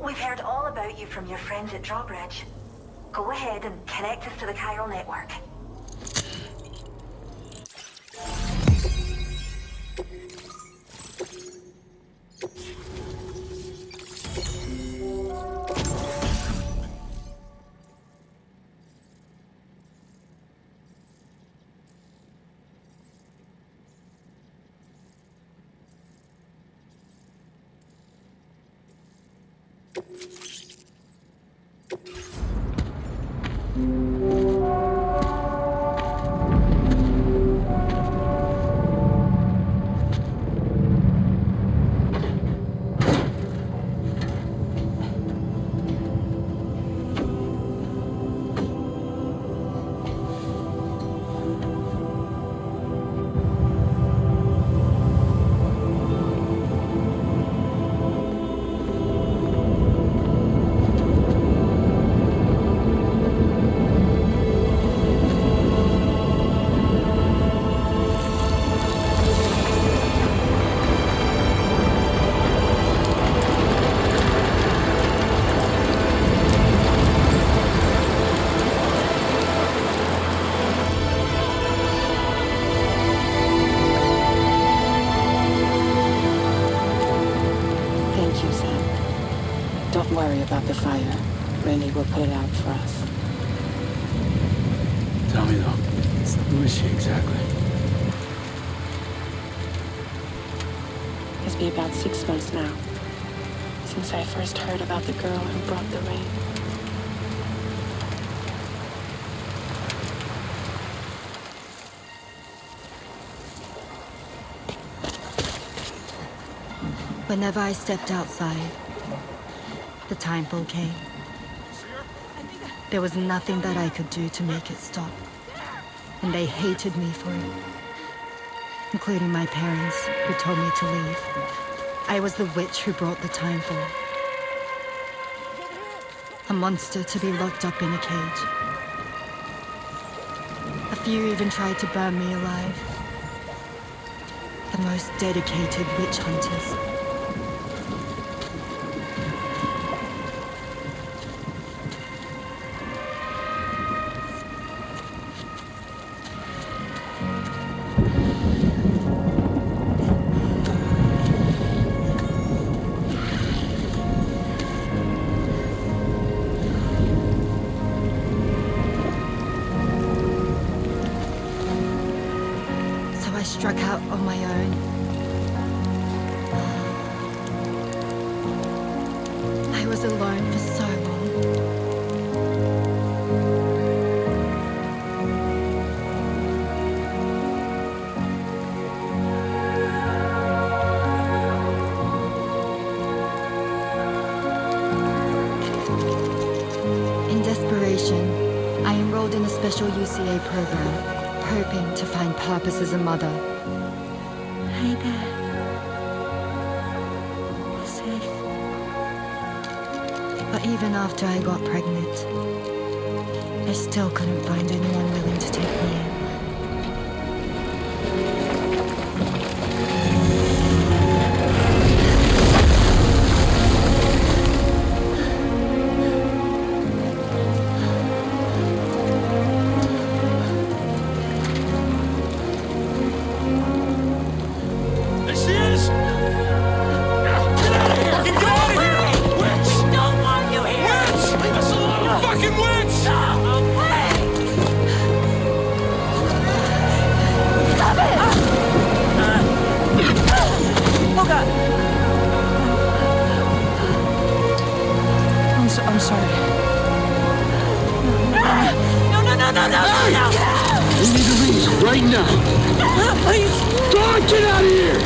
We've heard all about you from your friends at Drawbridge. Go ahead and connect us to the chiral network. Don't worry about the fire. Rainey will put it out for us. Tell me though, who is she exactly? It's been about 6 months now, since I first heard about the girl who brought the rain. Whenever I stepped outside, the timefall came. There was nothing that I could do to make it stop. And they hated me for it. Including my parents, who told me to leave. I was the witch who brought the timefall. A monster to be locked up in a cage. A few even tried to burn me alive. The most dedicated witch hunters. Struck out on my own. I was alone for so long. In desperation, I enrolled in a special UCA program. Hoping to find purpose as a mother. Hey there. You're safe. But even after I got pregnant, I still couldn't find anyone willing to take me in. I'm sorry. No! We need to leave right now. Please! God, get out of here!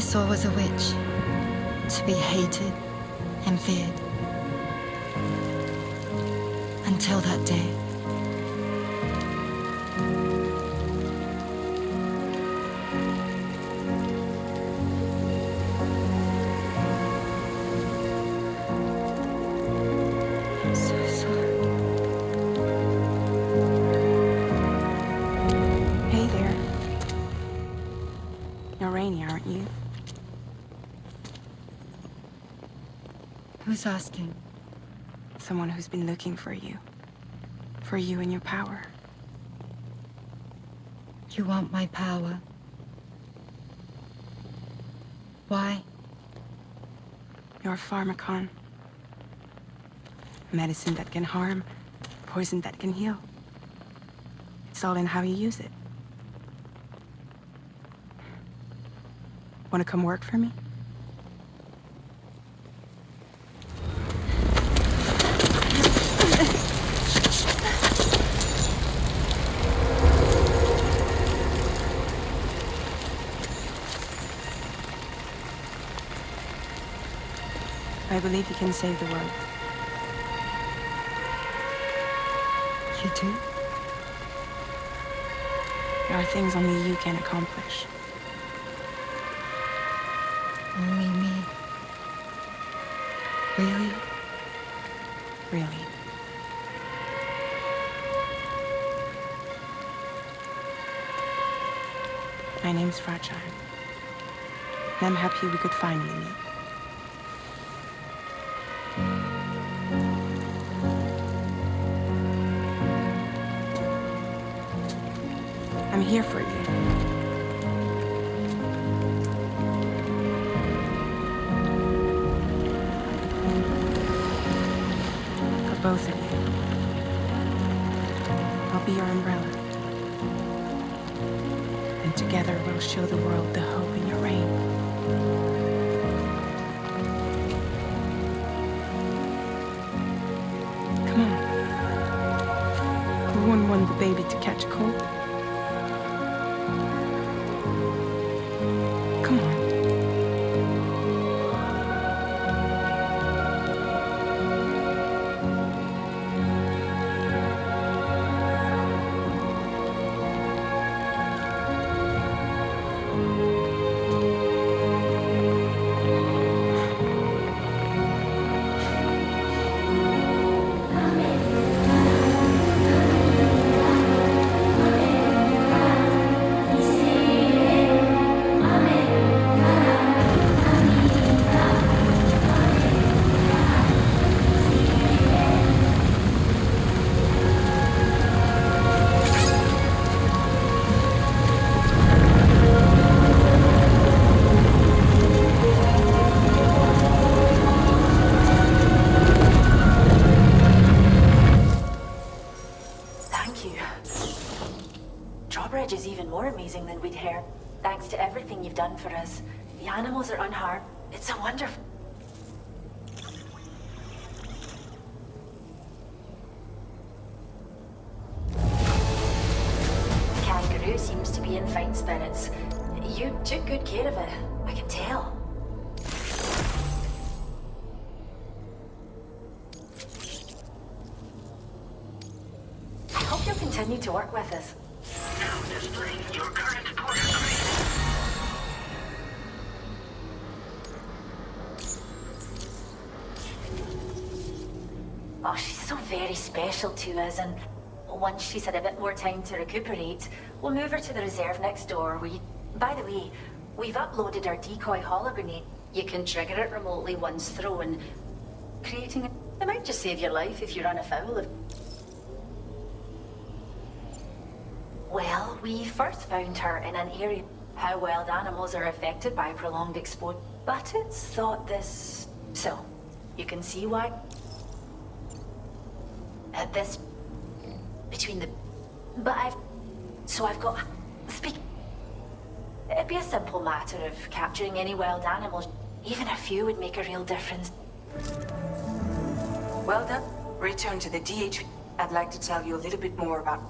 I saw was a witch, to be hated and feared. Until that day. I'm so sorry. Hey there. You're Rainy, aren't you? Who's asking? Someone who's been looking for you. For you and your power. You want my power? Why? You're a pharmacon. Medicine that can harm, poison that can heal. It's all in how you use it. Want to come work for me? I believe you can save the world. You do? There are things only you can accomplish. Only me. Really? Really. My name's Fragile. And I'm happy we could finally meet. I'm here for you. For both of you. I'll be your umbrella. And together we'll show the world the hope in your reign. Come on. Who wouldn't want the baby to catch a cold? Come on. Drawbridge is even more amazing than we'd heard. Thanks to everything you've done for us. The animals are unharmed. It's a wonderful... The kangaroo seems to be in fine spirits. You took good care of it. I can tell. I hope you'll continue to work with us. Now displaying your current port grade. Oh, she's so very special to us, and once she's had a bit more time to recuperate, we'll move her to the reserve next door. By the way, we've uploaded our decoy hologrenade. You can trigger it remotely once thrown, creating it. It might just save your life if you run afoul of... Well, we first found her in an area how wild animals are affected by prolonged exposure. But it's thought this... So, you can see why... At this... Between the... But I've got... Speak... It'd be a simple matter of capturing any wild animals. Even a few would make a real difference. Well done. Return to the DH. I'd like to tell you a little bit more about...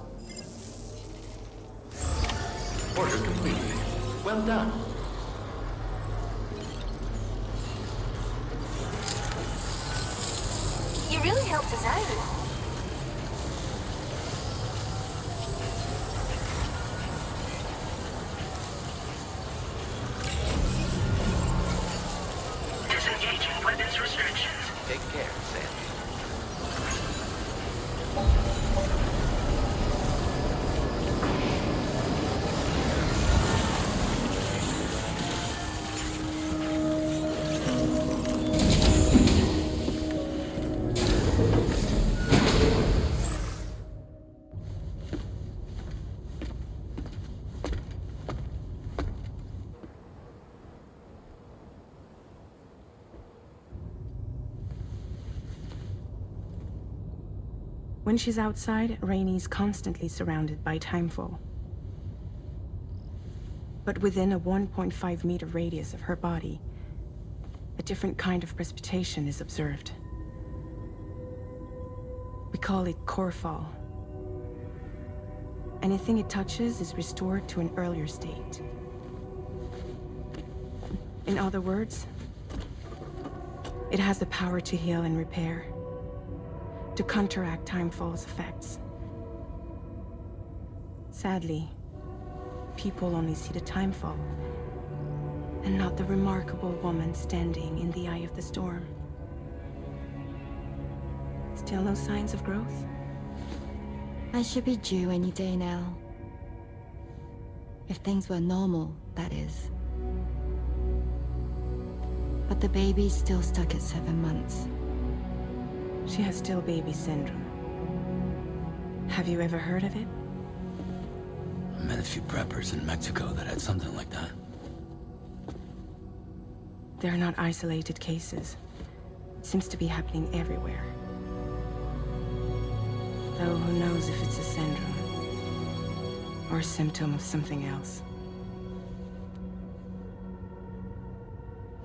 Order completed. Well done. helped us out. Disengaging weapons restrictions. Take care, Sam. When she's outside, Rainey's constantly surrounded by timefall. But within a 1.5-meter radius of her body, a different kind of precipitation is observed. We call it core fall. Anything it touches is restored to an earlier state. In other words, it has the power to heal and repair, to counteract timefall's effects. Sadly, people only see the timefall, and not the remarkable woman standing in the eye of the storm. Still no signs of growth? I should be due any day now. If things were normal, that is. But the baby's still stuck at 7 months. She has still baby syndrome. Have you ever heard of it? I met a few preppers in Mexico that had something like that. They're not isolated cases. It seems to be happening everywhere. Though who knows if it's a syndrome or a symptom of something else.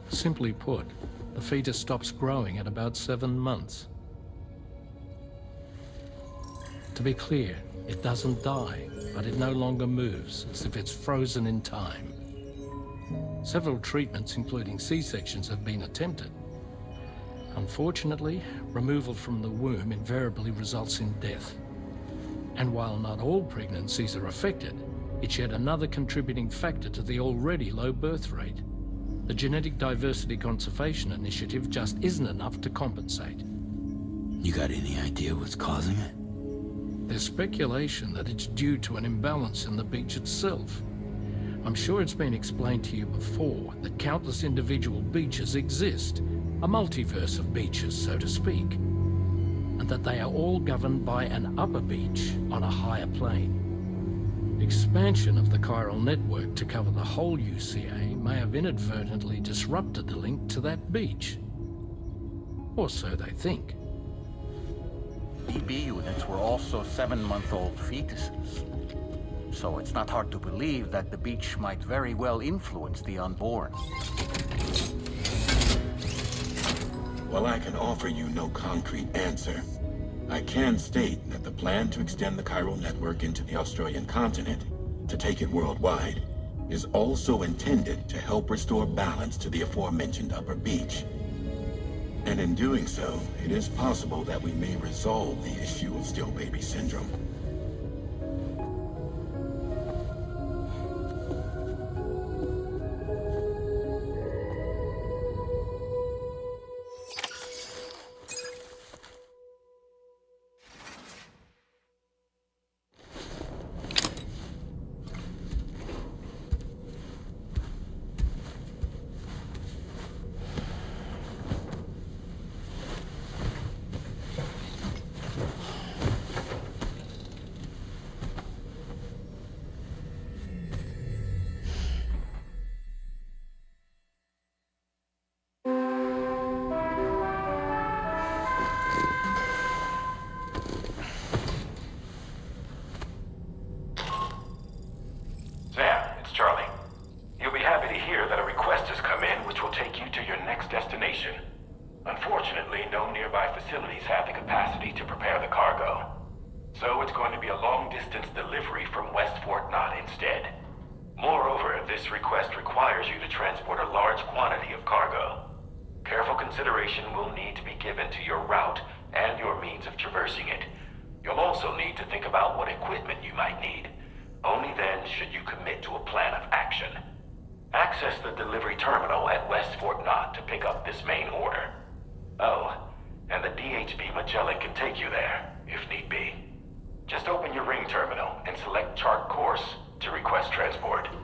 Simply put, the fetus stops growing at about 7 months. To be clear, it doesn't die, but it no longer moves, as if it's frozen in time. Several treatments, including C-sections, have been attempted. Unfortunately, removal from the womb invariably results in death. And while not all pregnancies are affected, it's yet another contributing factor to the already low birth rate. The Genetic Diversity Conservation Initiative just isn't enough to compensate. You got any idea what's causing it? There's speculation that it's due to an imbalance in the beach itself. I'm sure it's been explained to you before that countless individual beaches exist, a multiverse of beaches, so to speak, and that they are all governed by an upper beach on a higher plane. Expansion of the chiral network to cover the whole UCA may have inadvertently disrupted the link to that beach. Or so they think. BB units were also 7-month-old fetuses. So it's not hard to believe that the beach might very well influence the unborn. While I can offer you no concrete answer, I can state that the plan to extend the chiral network into the Australian continent, to take it worldwide, is also intended to help restore balance to the aforementioned upper beach. And in doing so, it is possible that we may resolve the issue of still baby syndrome. Unfortunately, no nearby facilities have the capacity to prepare the cargo. So it's going to be a long-distance delivery from West Fort Knott instead. Moreover, this request requires you to transport a large quantity of cargo. Careful consideration will need to be given to your route and your means of traversing it. You'll also need to think about what equipment you might need. Only then should you commit to a plan of action. Access the delivery terminal at West Fort Knott to pick up this main order. Oh, and the DHB Magellan can take you there, if need be. Just open your ring terminal and select chart course to request transport.「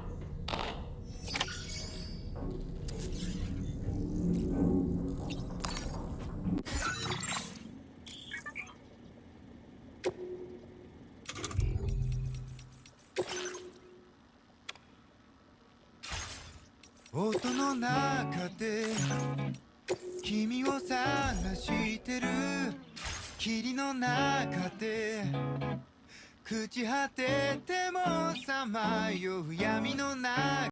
音の中で君を探してる」「霧の中で朽ち果ててもさまよう闇の中」